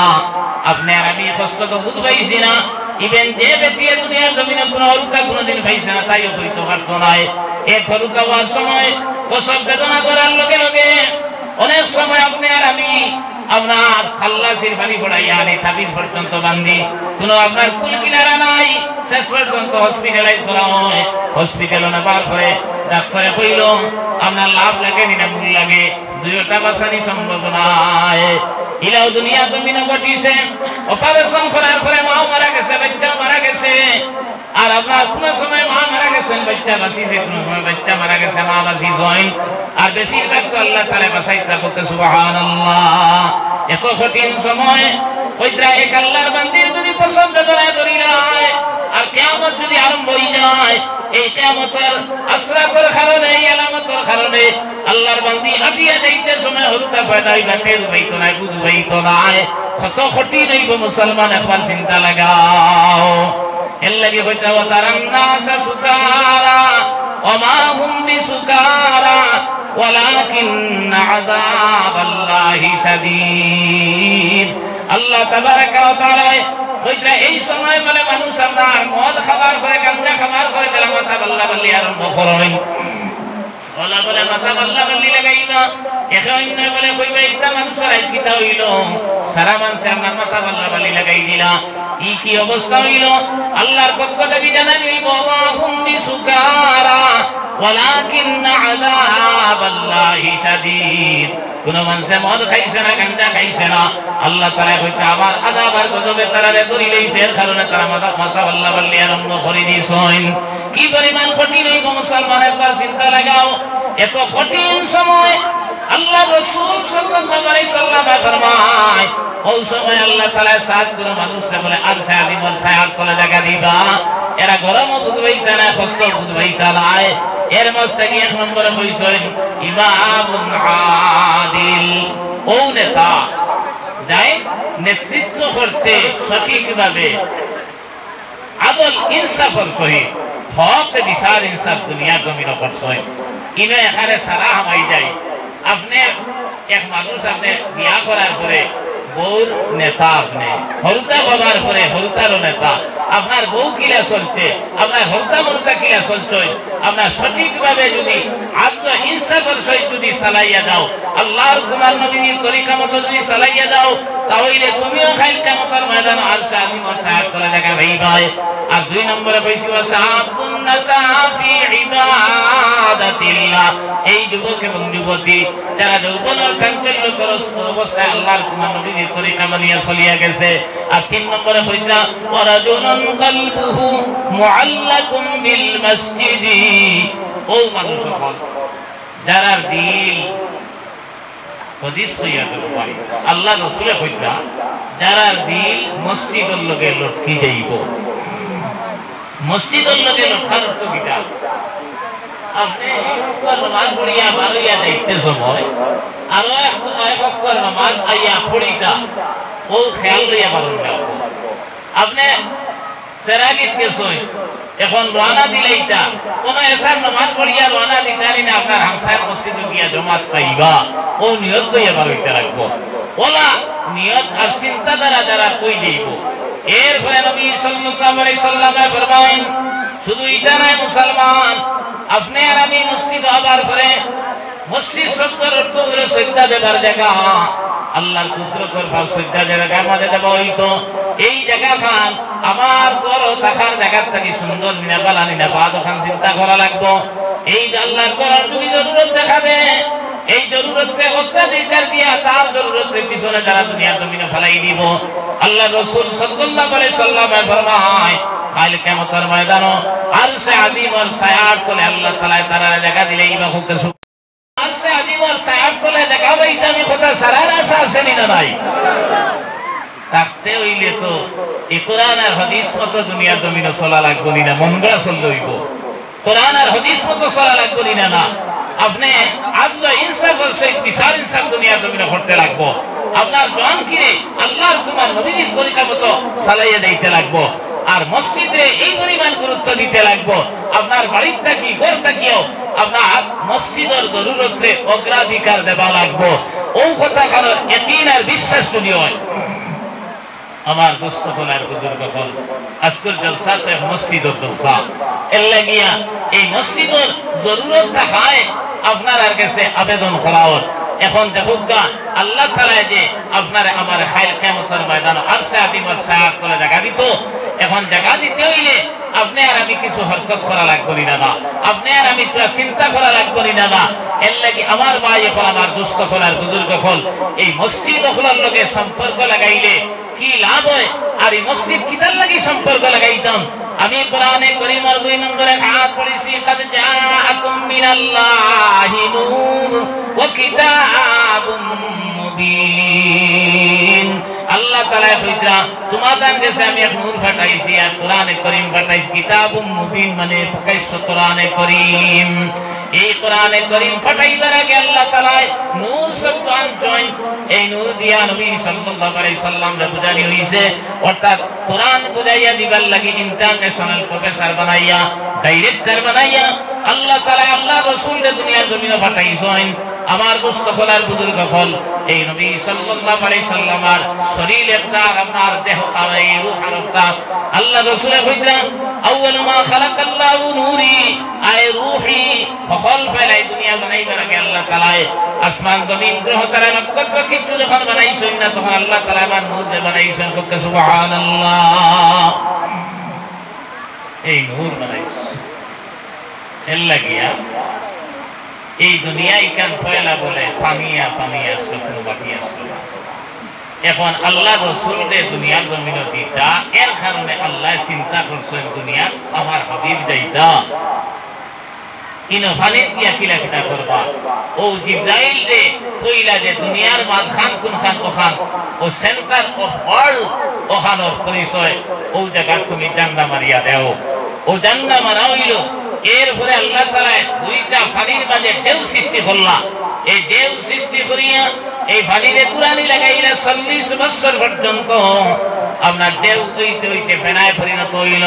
আপনি আর আমি কষ্ট তো বুঝবাইছি না। ইভেন যে ব্যক্তি দুনিয়ার জমিনে কোনো হরুকা কোনোদিন পাইছে না তাইও হইতে পারতো না। এক হরুকা হওয়ার সময় প্রসব বেদনা করার লগে লগে অনেক সময় আপনি আর আমি আপনার খাল্লাসির পানি পড়াইয়া আনি তাবির পর্যন্ত বান্ধি, কোনো আপনার কুল কিনারা নাই, শেষ পর্যন্ত হসপিটালাইজ করা হয়। হসপিটালে নেবার পরে ডাক্তারে কইল আপনার লাভ লাগে না মূল লাগে, দুইটা বাঁচানি সম্ভব নয়। ইলাও দুনিয়া জমিনে ঘটিছে, অপারেশন করার পরে মাও মারা গেছে, বাচ্চা মারা গেছে। আর আপনার কোন সময় মা মারা গেছেন, বাচ্চা বাঁচিছে, কোন সময় বাচ্চা মারা গেছে, মা বাঁচিছেন। আর বেশিরভাগ তো আল্লাহ তাআলা বাঁচাইতে বলতে সুবহানাল্লাহ। এত কঠিন সময় ওইটা এক আল্লাহর বান্দির যদি প্রসব বেদনায় ধরি যায় আর কিয়ামত যদি আরম্ভ হয়ে যায়, এই কিয়ামতের আশরাতের কারণে, এই আলামতের কারণে আল্লাহর বান্দি আটিয়া যাইতে সময় হত্যা পয়দা হইবা, টের পাইতো না, বুঝ পাইতো না। কত কঠিন হইব মুসলমান, একবার চিন্তা লাগাও। এর লাগি হইতে তারান নাসা সুকারা ওয়া মা হুম বিসুকারা ওয়ালাকিন্না আযাবাল্লাহি শাদীদ। আল্লাহ তাবারাকা ওয়া তাআলা কইতা এই সময় বলে মানুষ আপনার মদ খাবার করে, গাঁজা খাবার করে, যারা মাথা বাল্লা বাল্লি আরম্ভ করেন, ওলা বলে মাথা বাল্লা বাল্লি লাগাইবা। এখন বলে কইবা একটা মানুষের আইকিতা হইল, সারা মানুষে আপনার মাথা বাল্লা বাল্লি লাগাই দিলা, ই কি অবস্থা হইল? আল্লাহর পক্ষ থেকে জানাই হইব ওয়া হুম বিসুকারা ওয়ালাকিন্না আযাবাল্লাহি শাদীদ। কোন মানুষে মদ খাইছে না, গাঁজা খাইছে না, আল্লাহ তাআলা কইতে আমার আযাব আর গজবে তারারে ধরি লইছে, এর কারণে তারা মাথা বাল্লা বাল্লি আরম্ভ করে দিয়েছেন। কি পরিমাণ কঠিন এই মুসলমান, একবার চিন্তা লাগাও। এত কঠিন সময় আল্লাহ রাসূল সাল্লাল্লাহু আলাইহি সাল্লাম ফরমায়, ওই সময় আল্লাহ তাআলা সাত করে মানুষকে বলে আর সাদিমর সায়াত করে জায়গা দিবা, এরা গরম বুঝবাইতা না, কষ্ট বুঝবাইতা না। এর মধ্যে এক নম্বরে বলছেন ইমামুন আদিল, ও নেতা যাই নেতৃত্ব করতে সঠিকভাবে আদল ইনসাফের সহিত হক বিচার ইনসাফ দুনিয়া জমিন করছেন। ইনো এখানে সারা হামাই যায়। আপনি এক মানুষ আপনি বিয়া করার পরে বউর নেতা, আপনি হরুতা বাবার পরে হরুতারও নেতা, আপনার বউ কিলা চলছে, আপনার হরুতা মরুতা কিলা চলছে, আপনার সঠিকভাবে যদি আদল ইনসাফের সহিত যদি চালাইয়া যাও, আল্লাহর কুমার নবীর তরিকা মতো যদি চালাইয়া যাও, তাহলে তুমিও খাইল কিয়ামতের ময়দান আর সাদিমর সায়াত করে জায়গা পাইবা। আর দুই নম্বরে বৈশি সাহাবুন নাসা ফি ইবাদাতিল্লাহ। এই যুবক এবং যুবতী যারা যৌবনের চাঞ্চল্য করস অবস্থায় আল্লাহর নবীর তরিকা মানিয়া চলিয়া গেছে। আর 3 নম্বরে হইলা ওয়ারাজুলুন কলবুহু মুআল্লাকুম বিল মসজিদি। ও মানুষ সকল যারা দিল হদিস হইয়া গেল ভাই, আল্লাহ রাসূলে কইতা যারা দিল মসজিদের লগে লটকি যাইব। মসজিদের লগে লটকার অর্থ কিটা? আপনি নামাজ পড়িয়া বারইয়া যাইতে সময় আরো এক নামাজ আইয়া পড়িতা ও খেয়াল লইয়া বারইয়া। আপনি সেরাগিত গেছই এখন রানা দিলেইতা কোন এসার নামাজ পড়িয়া রানা দিতারি না আপনার হামসার মসজিদে গিয়া জমাত পাইবা ও নিয়ত লইয়া বারইতে রাখবো। ওলা নিয়ত আর চিন্তা দ্বারা যারা কই যাইব। এরপরে নবী সাল্লাল্লাহু আলাইহি সাল্লামে ফরমায়েন শুধু এটা নয় মুসলমান, আপনি আর আমি মসজিদ আবার পরে মসজিদ শব্দের অর্থ হলো সিজদা দেবার জায়গা। আল্লাহর কুদরতের ভাব সিজদা জায়গা আমাদের দেব হইতো। এই জায়গা খান আমার ঘর দেখার জায়গা থেকে সুন্দর নিরাবালানি নেবাদ ওখান চিন্তা করা লাগবো। এই আল্লাহর ঘর তুমি জরুরত দেখাবে, এই জরুরতকে অত্যাধিকার দিয়া তার জরুরতের পিছনে যারা দুনিয়া জমিনে ফেলাই দিব। আল্লাহ রাসূল সাল্লাল্লাহু আলাইহি সাল্লামে ফরমায় কাল কিয়ামতের ময়দানে আরশে আজিম আর সায়ার তলে আল্লাহ তাআলা তারা দেখা দিলে ইবা হুকে আরশে আজিম আর সায়ার তলে দেখা হইতা আমি কথা সারার আশা আছে না নাই? থাকতে হইলে তো এই কোরআন আর হাদিস মতো দুনিয়া জমিনে চলা লাগবো না, মন গড়া চললে হইব। কোরআন আর হাদিস মতো চলা লাগবো না। আপনি আদল ইনসাফের সহিত বিচার ইনসাফ দুনিয়া জমিনে করতে লাগবো। আপনার জন কিরে আল্লাহর কুমার নবীর তরিকা মতো চালাইয়া দিতে লাগবো। আর মসজিদে এই পরিমাণ গুরুত্ব দিতে লাগবো। আপনার বাড়ির থাকি ঘর থাকিও আপনার মসজিদের জরুরতে অগ্রাধিকার দেওয়া লাগবো। ও কথা কারণ ইয়াকিন আর বিশ্বাস যদি হয়। আমার দোস্ত ফলার বুজুর্গ ফল আজকের জলসা তো মসজিদের জলসা। এর লাগিয়া এই মসজিদের জরুরত দেখায় আপনার আর কাছে আবেদন করা হোক। এখন দেখুকা আল্লাহ তাআলা যে আপনার আমার খাইল কিয়ামতের ময়দানে আরশে আজিম আর সায়াত করে জায়গা দিত। এখন জায়গা দিতে হইলে আপনি আর আমি কিছু হরকত করা লাগবে না, আপনি আর আমি চিন্তা করা লাগবে না। এর লাগি আমার ভাই এখন আমার দুস্থ ফলার বুজুর্গ ফল এই মসজিদ হলার লগে সম্পর্ক লাগাইলে কি লাভ হয়? আর এই মসজিদ কিতার লাগি সম্পর্ক লাগাইতাম? আমি কোরআনে কারীমের 2 নম্বরে আয়াত পড়েছি কাদ জাআকুম মিনাল্লাহি নূর ওয়া কিতাবুম মুবিন। আল্লাহ তাআলা কইতা তোমাদের কাছে আমি এক নূর পাঠাইছি আর কোরআনে কারীম পাঠাইছি। কিতাবুম মুবিন মানে প্রকাশ্য কোরআনে কারীম। এই কোরআনে কারীম পাঠাইবার আগে আল্লাহ তাআলা নূর শব্দ আনছেন। এই নূর দিয়া নবী সাল্লাল্লাহু আলাইহি সাল্লামকে বুঝানি হইছে। অর্থাৎ কোরআন বুঝাইয়া দিবার লাগি ইন্টারন্যাশনাল প্রফেসর বানাইয়া ডাইরেক্টর বানাইয়া আল্লাহ তাআলা আল্লাহ রাসূলকে দুনিয়ার জমিনে পাঠাইছেন। আমার দোস্ত ফলার বুজুর্গ ফল এই নবী সাল্লাল্লাহু আলাইহি সাল্লামের শরীর একটা আপনার দেহ আর এই রূহ আর একটা আল্লাহ রাসূলে কইলেন আউয়াল মা খালাকাল্লাহু নূরি আয় রূহি ফখল ফেলাই দুনিয়া বানাইবার আগে আল্লাহ তাআলা আসমান জমিন গ্রহ তারা নক্ষত্র কিছু যখন বানাইছেন না তখন আল্লাহ তাআলা আমার নূর দিয়ে বানাইছেন। সুবহানাল্লাহ। এই নূর বানাইছেন এর লাগিয়া এই দুনিয়ায় কান পয়লা বলে পানিয়া পানিয়া শুকনো বাকি আসলো। এখন আল্লাহ রাসূলকে দুনিয়ার জমিনে দিতা এর কারণে আল্লাহ চিন্তা করছেন দুনিয়া আমার হাবিব যাইতা ইনো ফালে দিয়া কিলা কিতা করবা। ও জিবরাইল দে কইলা যে দুনিয়ার মাঝখান কোনখান ওখান ও সেন্টার অফ ওয়ার্ল্ড ওখানোর পরিচয় ও জায়গা তুমি জান্না মারিয়া দেও। ও জান্না মারা হইল। এরপরে আল্লাহ তাআলা দুইটা পানির মাঝে ঢেউ সৃষ্টি করলা। এই ঢেউ সৃষ্টি করিয়া এই পানিতে কুরানি লাগাইলা 40 বছর পর্যন্ত আপনার ঢেউ হইতে হইতে ফেনায় পরিণত হইল।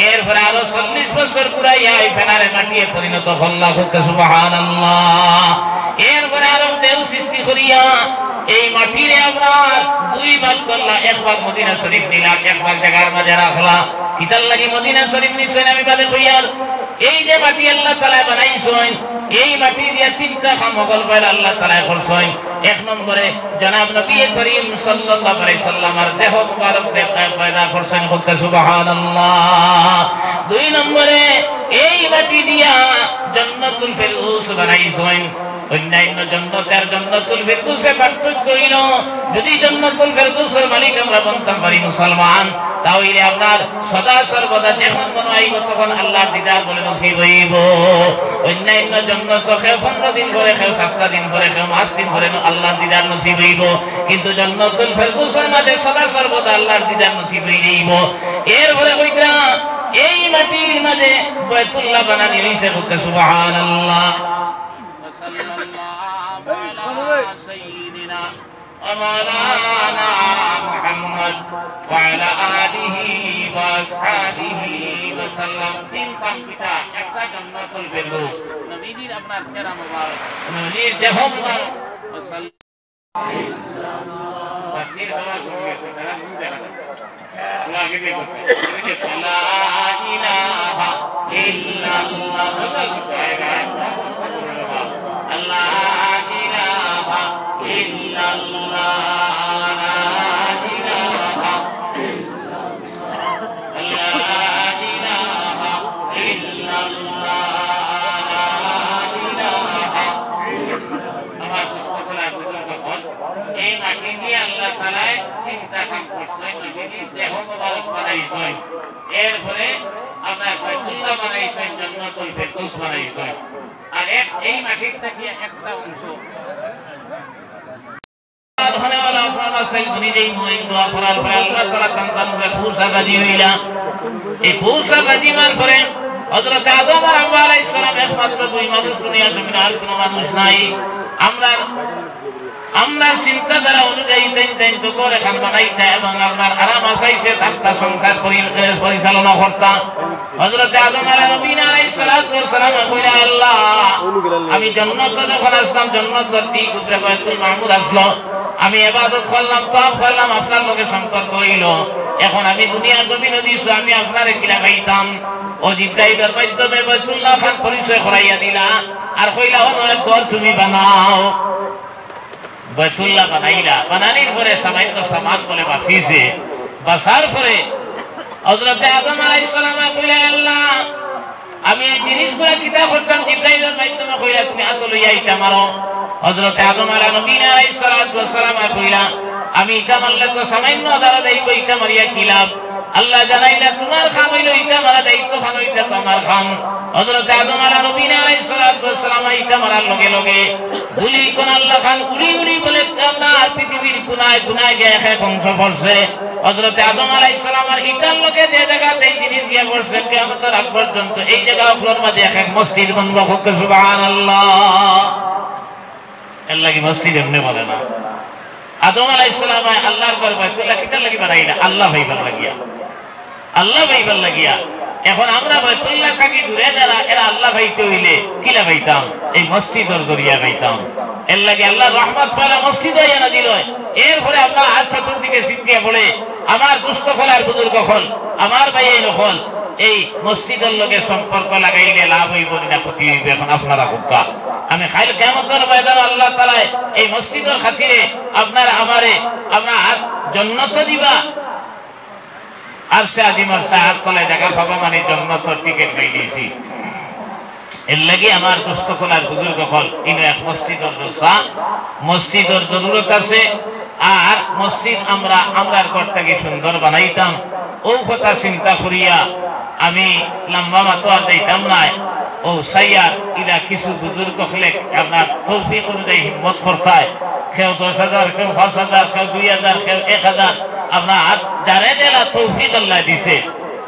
এরপরে আরো 40 বছর কুরাইয়া এই ফেনারে মাটিয়ে পরিণত করলা। সুবহানাল্লাহ। এরপরে আরো ঢেউ সৃষ্টি করিয়া এই মাটিরে আপনার 2 ভাগ করলা। এক ভাগ মদিনা শরীফ নিলা, এক ভাগ জায়গার মাঝে রাখলা। কিতার লাগি মদিনা শরীফ নিছেন আমি বাদে কইয়ার এই যে মাটি আল্লাহ তাআলা বানাইছেন এই মাটি দিয়া 3টা কাম হল আল্লাহ তাআলা করছেন। 1 নম্বরে জনাব নবী করিম সাল্লাল্লাহু আলাইহি সাল্লামের দেহ মুবারক পয়দা করছেন। সুবহানাল্লাহ। 2 নম্বরে এই মাটি দিয়া জান্নাতুল ফেরদৌস বানাইছেন। অন্যান্য জান্নাতের জান্নাতুল ফেরদৌসে পার্থক্য হইল যদি জান্নাতুল ফেরদৌসের মালিক আমরা বলতাম পারি মুসলমান, তাহলে আপনার সদা সর্বদা যখন মনে আইব তখন আল্লাহর দিদার বলে নসিব হইব। অন্যান্য জান্নাত কেউ 15 দিন পরে, কেউ 7 দিন পরে, কেউ 5 দিন পরে আল্লাহর দিদার নসিব হইব, কিন্তু জান্নাতুল ফেরদৌসের মাঝে সদা সর্বদা আল্লাহর দিদার নসিব হইব। এরপরে কইরা এই মাটির মাঝে বাইতুল্লাহ বানানি হইছে। সুবহানাল্লাহ। سيدنا ومولانا محمد وعلى آله وأصحابه وسلم। তিন পাঁচটা একটা জান্নাতুল ফেরদৌস নবীজির আপনার চেহারা মোবারক, নবীজির দেহ মোবারক বাকির বাবা করে তারা মুখ দেখা না আগে দেখো লা ইলাহা ইল্লাল্লাহ আল্লাহ ইলাহা ইল্লাল্লাহ লা ইলাহা ইল্লাল্লাহ লা ইলাহা ইল্লাল্লাহ লা ইলাহা আমার কথা বলুন। এই মাটি দিয়ে আল্লাহ তাআলা চিন্তা কাম করছেন, নবীজির দেহ মোবারক বানাইছেন, এরপরে আপনার বাইতুল্লাহ বানাইছেন, জান্নাতুল ফেরদৌস বানাইছেন। আর এই মাটির থেকে একটা অংশ ধনেওয়ালা আপনার রাস্তায় নিজেই দোয়া করার পরে আল্লাহ তাআলা সন্তানকে পৌঁছা গাজী হইলা। এই পৌঁছা গাজীমার পরে হযরত আদম আর হাওয়া আলাইহিস সালাম একমাত্র দুই মানুষ, দুনিয়ার জমিনে আর কোনো মানুষ নাই। আমরা চিন্তাধারা অনুযায়ী তেন তো করে খান বানাইতে এবং আপনার আরাম আসাইছে তার সংসার পরিচালনা করতা। হযরত আদম আলাইহিস সালাম কইলেন আল্লাহ আমি জান্নাত যখন আসলাম, জান্নাতের ঠিক উপরে বাইতুল মামুর আসলো, আমি ইবাদত করলাম, তাওয়াফ করলাম, আপনার লগে সম্পর্ক হইল। এখন আমি দুনিয়ার জমিনে দিছো, আমি আপনারে কিলা খাইতাম। ও জিব্রাইলের মাধ্যমে বাইতুল্লাহ খান পরিচয় করাইয়া দিলা আর কইলা অন্য ঘর তুমি বানাও। বাইতুল্লাহ বানাইলা, বানানির পরে সামান্য সামান বলে বাঁচিয়েছে। বাঁচার পরে হযরত আদম আলাইহিস সালাম কইলেন আল্লাহ আমি এই জিনিসগুলো কিতা করতাম, জিব্রাইলের মাধ্যমে কইলা তুমি হাত লইয়া ইটা মারো। হযরত আদম আলাইহিস সালাম কইলা আমি ইটা মারলে তো সামান্য দ্বারা দেই, ইটা মারিয়া কি লাভ? আল্লাহ জানাইলা তোমার খাম হইল ইটা মারা, দায়িত্ব খান হইতা তোমার খাম। হযরত আদম আলাইহিস সালাম ইটা মারার লগে লগে গুলি কোন আল্লাহ খান উড়ি উড়ি বলে আপনার পৃথিবীর কোনায় কোনায় গিয়ে এক অংশ পড়ছে। হযরত আদম আলাইহিস সালামের ইটার লগে যে জায়গাতে এই জিনিস গিয়ে পড়ছে কিয়ামতের আগ পর্যন্ত এই জায়গাগুলোর মাঝে এক মসজিদ বন্ধ হোক। সুবহানাল্লাহ। আল্লাহ কি মসজিদ এমনি বলে না। আদম আলাইহিস সালাম আল্লাহর ঘর বাইতুল্লাহ কিতার লাগি বানাইলা? আল্লাহ ভাইবার লাগিয়া, আল্লাহ ভাইবার লাগিয়া। এখন আমরা বাইতুল্লাহ থাকি দূরে যারা, এরা আল্লাহ ভাইতে হইলে কিলা ভাইতাম? এই মসজিদর গড়িয়া ভাইতাম। এর লাগে আল্লাহ রহমত পালা মসজিদ হইয়া না দিল। এরপরে আপনার হাত চতুর্দিকে সিদ্ধিয়া পড়ে আমার দুস্থ খোলার বুজুর্গ হল, আমার ভাই এই হল, এই মসজিদের লগে সম্পর্ক লাগাইলে লাভ হইব না ক্ষতি হইব? এখন আপনারা হুক্কা। আমি খাইল কিয়ামতের ময়দানে আল্লাহ তাআলা এই মসজিদের খাতিরে আপনার আমারে আপনার জান্নাত দিবা। আর সে আজিমার সাহার তলে জায়গা পাবা মানে জান্নাতের টিকিট পাই দিয়েছি। এর লাগে আমার দুস্থ খোলার বুজুর্গ হল ইনো এক মসজিদের দরজা, মসজিদের জরুরত আছে। আর মসজিদ আমরার ঘরটাকে সুন্দর বানাইতাম, ও কথা চিন্তা করিয়া আমি লম্বা মাতোয়ার দিতাম নাই। ও সাইয়ার ইরা কিছু বুজুর্গ হলে আপনার তৌফিক অনুযায়ী হিম্মত করতায়, কেউ 10,000, কেউ 5,000, কেউ 2,000, কেউ 1,000 আপনার যারে জেলা তৌফিক আল্লাহ দিছে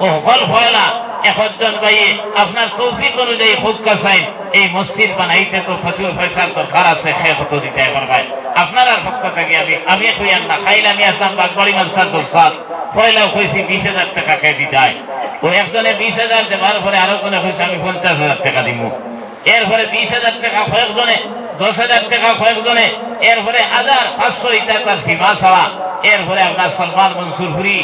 ও হল ফয়লা একজন ভাইয়ে আপনার তৌফিক অনুযায়ী হুক্কা চাই এই মসজিদ বানাইতে তো প্রচুর পয়সার দরকার আছে, সে কত দিতে পারবেন আপনার পক্ষ থেকে আমি কইয়ান না। খাইলে আমি আসলাম বাগবাড়ি মাদ্রাসার দরকার পয়লাও কইছি 20,000 টাকা খেয়ে দিতে হয়। ও একজনে 20,000 দেওয়ার পরে আরো জনে কইছে আমি 50,000 টাকা দিব। এরপরে 20,000 টাকা কয়েকজনে, 10,000 টাকা কয়েকজনে, এরপরে 1,500 টাকার সীমা ছাড়া। এরপরে আপনার সলমান মনসুর হুরি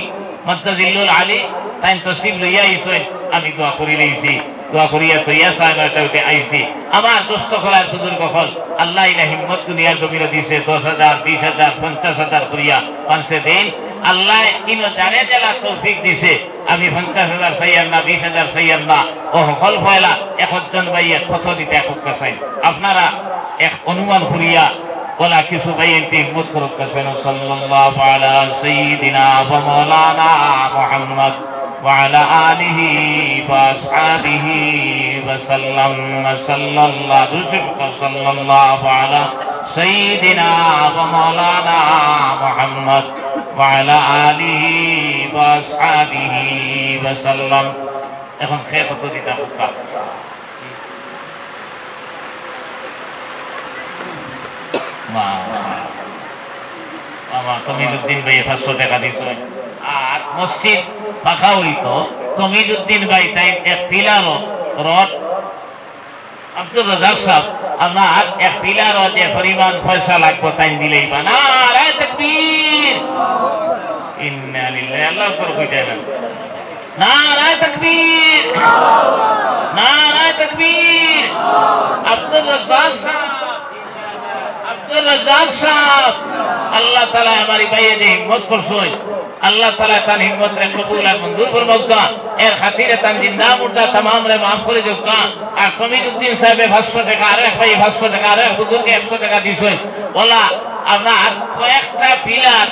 মদ্দাজিল্লুল আলী তাই তসলিম লইয়া আইছেন, আমি দোয়া করি লইছি, দোয়া করিয়া তৈয়া সাহেবকে আইছি। আমার দুস্থ খোলার বুজুর্গ হল আল্লাহ ইলা হিম্মত দুনিয়ার জমিনে দিছে 10,000, 20,000, 50,000 করিয়া পাঁচে দিন। আল্লাহ ইনো জানে জেলা তৌফিক দিছে। আমি 50,000 চাইয়ার না, 20,000 চাইয়ার না, ও হল পয়লা একজন ভাইয়ের কত দিতে একক কাছেন আপনারা এক অনুমান করিয়া বলা কিছু ভাই এনতে হিম্মত করুক কাছেন। সাল্লাল্লাহু আলা সাইয়্যিদিনা ওয়া মাওলানা মুহাম্মদ ওয়া আলা আলিহি ওয়া আসহাবিহি ওয়া সাল্লাম সাল্লাল্লাহু আলা সাইয়্যিদিনা ওয়া মাওলানা মুহাম্মদ ওয়া আলা আলিহি ওয়া আসহাবিহি ওয়া সাল্লাম। এখন খেয়ে কত দিতে হোক আমার তমিজউদ্দিন ভাই 500 টাকা দিত। আর মসজিদ পাখা হইত তমিজউদ্দিন ভাই তাই এক পিলার রড আব্দুর রাজাক সাহেব আপনার এক পিলার যে পরিমাণ পয়সা লাগবে তাই দিলেই বা নারায়ে তাকবীর ইন্না লিল্লাহি আল্লাহু আকবার কইতে না নারায়ে তাকবীর নারায়ে তাকবীর আব্দুর রাজাক সাহেব আল্লাহ তাআলা हमारी ভাইয়ে যে হিম্মত করছই আল্লাহ তাআলা তার হিম্মত রে কবুল আর মঞ্জুর ফরমাউকা এর খাতিরে তান জিন্দা মুর্দা तमाम রে maaf করে দেউকা। আর তমিজউদ্দিন সাহেব 500 টাকা আর এক ভাই 500 টাকা আর এক হুজুরকে 100 টাকা দিছই ওলা আপনার কয়েকটা পিলার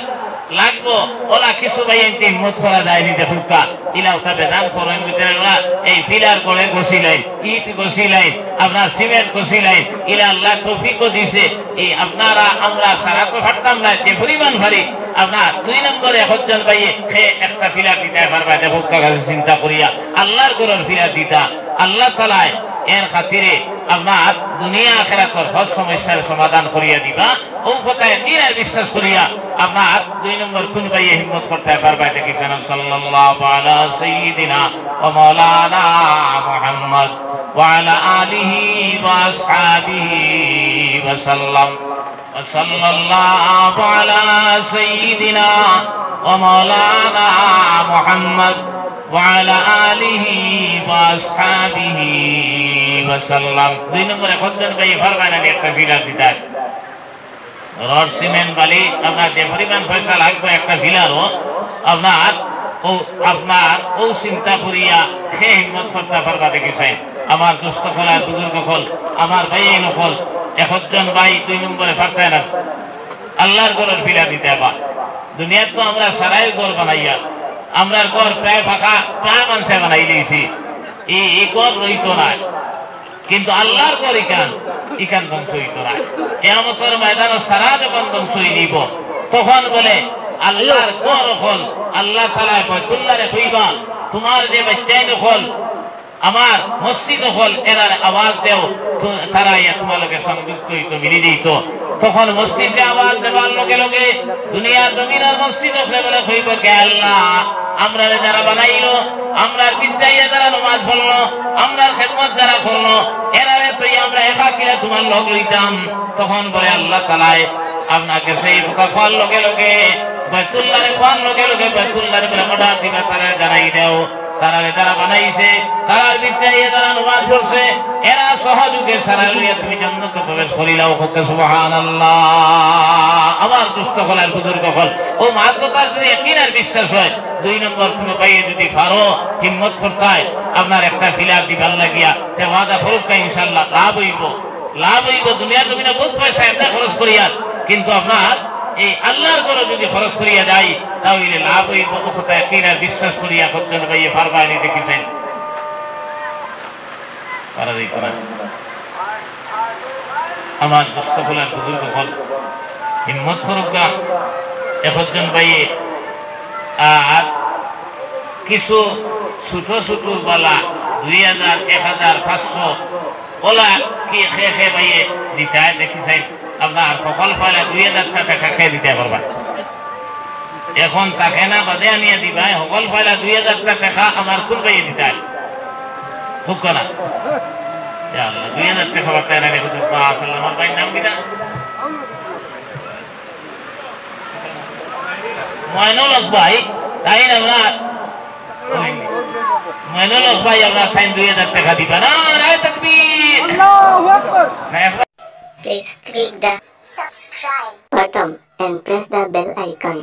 লাগবো ওলা কিছু ভাই এনতে হিম্মত করা যায়নি দেখুকা ইলা ওটা বেদান করেন ভিতরে ওলা এই পিলার করে গছিলেন ইট গছিলেন আপনার সিমেন্ট গছিলেন ইলা আল্লাহ তৌফিকও দিছে। এই আপনারা আমরা সারা তো পারতাম না যে পরিমাণ ভারী আপনার 2 নম্বরে হজ্জন ভাইয়ে সে একটা পিলার দিতে পারবা দেখুকা চিন্তা করিয়া আল্লাহর ঘরের পিলার দিতা আল্লাহ তাআলা এর খাতিরে আপনার দুনিয়া আখিরাতের সব সমস্যার সমাধান করিয়া দিবা ও কথায় নিরার বিশ্বাস করিয়া আপনার 2 নম্বর কোন ভাইয়ে হিম্মত করতে পারবা দেখেছেন। সাল্লাল্লাহু আলা সাইয়্যিদিনা ওয়া মাওলানা মুহাম্মদ ওয়া আলা আলিহি ওয়া আসহাবিহি ওয়া সাল্লাম সাল্লাল্লাহু আলা সাইয়্যিদিনা ওয়া মাওলানা মুহাম্মদ ওয়া আলা আলিহি ওয়া আসহাবিহি ওয়া সাল্লাম। 2 নম্বরে হজ্জন ভাই ফরমানা একটা ভিলা দিতা রড সিমেন্ট বালি আপনার যে পরিমাণ পয়সা লাগবে একটা ভিলারও আপনার ও চিন্তা করিয়া সে হিম্মত করতে পারবা দেখেছেন। আমার দুস্থ ফলার বুজুর্গ ফল আমার ভাই নফল একজন ভাই 2 নম্বরে পারতেন না আল্লাহর ঘরের ভিলা দিতে আবার দুনিয়াত তো আমরা সারাই ঘর বানাইয়া আমরা ঘর প্রায় ফাঁকা প্রায় মানুষে বানাই দিয়েছি এই ঘর রইত না কিন্তু আল্লাহর ঘর ইকান ধ্বংস হইত না। কিয়ামতের ময়দানে সারা যখন ধ্বংস হয়ে দিব তখন বলে আল্লাহর ঘর হল আল্লাহ তাআলা বাইতুল্লাহরে কইবা তোমার যে বাচ্চাই হল আমার মসজিদ হল এরার আওয়াজ দেও তারা তোমাকে সংযুক্ত হইতো মিলি দিত তখন মসজিদে আওয়াজ দেওয়ার লগে লগে দুনিয়ার জমিনের মসজিদ হলে বলে কইব কে আল্লাহ আমরা যারা বানাইলো আমরা বিদ্যাইয়া যারা নামাজ পড়লো আমরা খেদমত যারা করলো এরারে তুই আমরা একাকিরা তোমার লগ লইতাম তখন বলে আল্লাহ তাআলা আপনাকে সেই কথা ফল লগে লগে বাইতুল্লাহরে ফল লগে লগে বাইতুল্লাহরে বলে অর্ডার দিবা তারা জানাই দাও তারা যারা বানাইছে তারা বিদ্যাইয়া যারা নামাজ পড়ছে এরা সহযোগে সারা লইয়া তুমি জান্নাতে প্রবেশ করিলাও সুবহানাল্লাহ। আমার দুস্থ ফলার বুজুর্গ ফল ও মাত্রতার যদি ইয়াকিন আর বিশ্বাস হয় 2 নম্বর কোনো পাইয়ে যদি পারো হিম্মত করতে আপনার একটা ফিলার দিবার লাগিয়া তে ওয়াদা করুক ইনশাআল্লাহ লাভ হইব দুনিয়ার জমিনে বহুত পয়সা এমনি খরচ করিয়া কিন্তু আপনার এই আল্লাহর ঘরে যদি খরচ করিয়া যাই তাহলে লাভ হইব ও কথা ইয়াকিন আর বিশ্বাস করিয়া করতেন ভাইয়ে পারবানি দেখেছেন পারা যাইত না। আমার দুস্থ ফলার বুজুর্গ ফল হিম্মত করুক একজন ভাইয়ে আর কিছু ছোট ছোট বালা 2000 1000 500 ওলা কি খেয়ে ভাইয়ে দিতে দেখেছেন আপনার সকল ফলে 2000 টাকা খেয়ে দিতে পারবা এখন তাকে না বাদে আনিয়ে দিবা সকল ফলে 2000 টাকা আমার কোন ভাইয়ে দিতে খুব না 2000 টাকা বার্তায় না দেখো আমার ভাইয়ের নাম কিনা ময়নুল হক ভাই তাই না ময়নুল হক ভাই আপনার ফাইন 2000 টাকা দিবা না নারায়ে তাকবীর আল্লাহু আকবার। Please click the subscribe button and press the bell icon.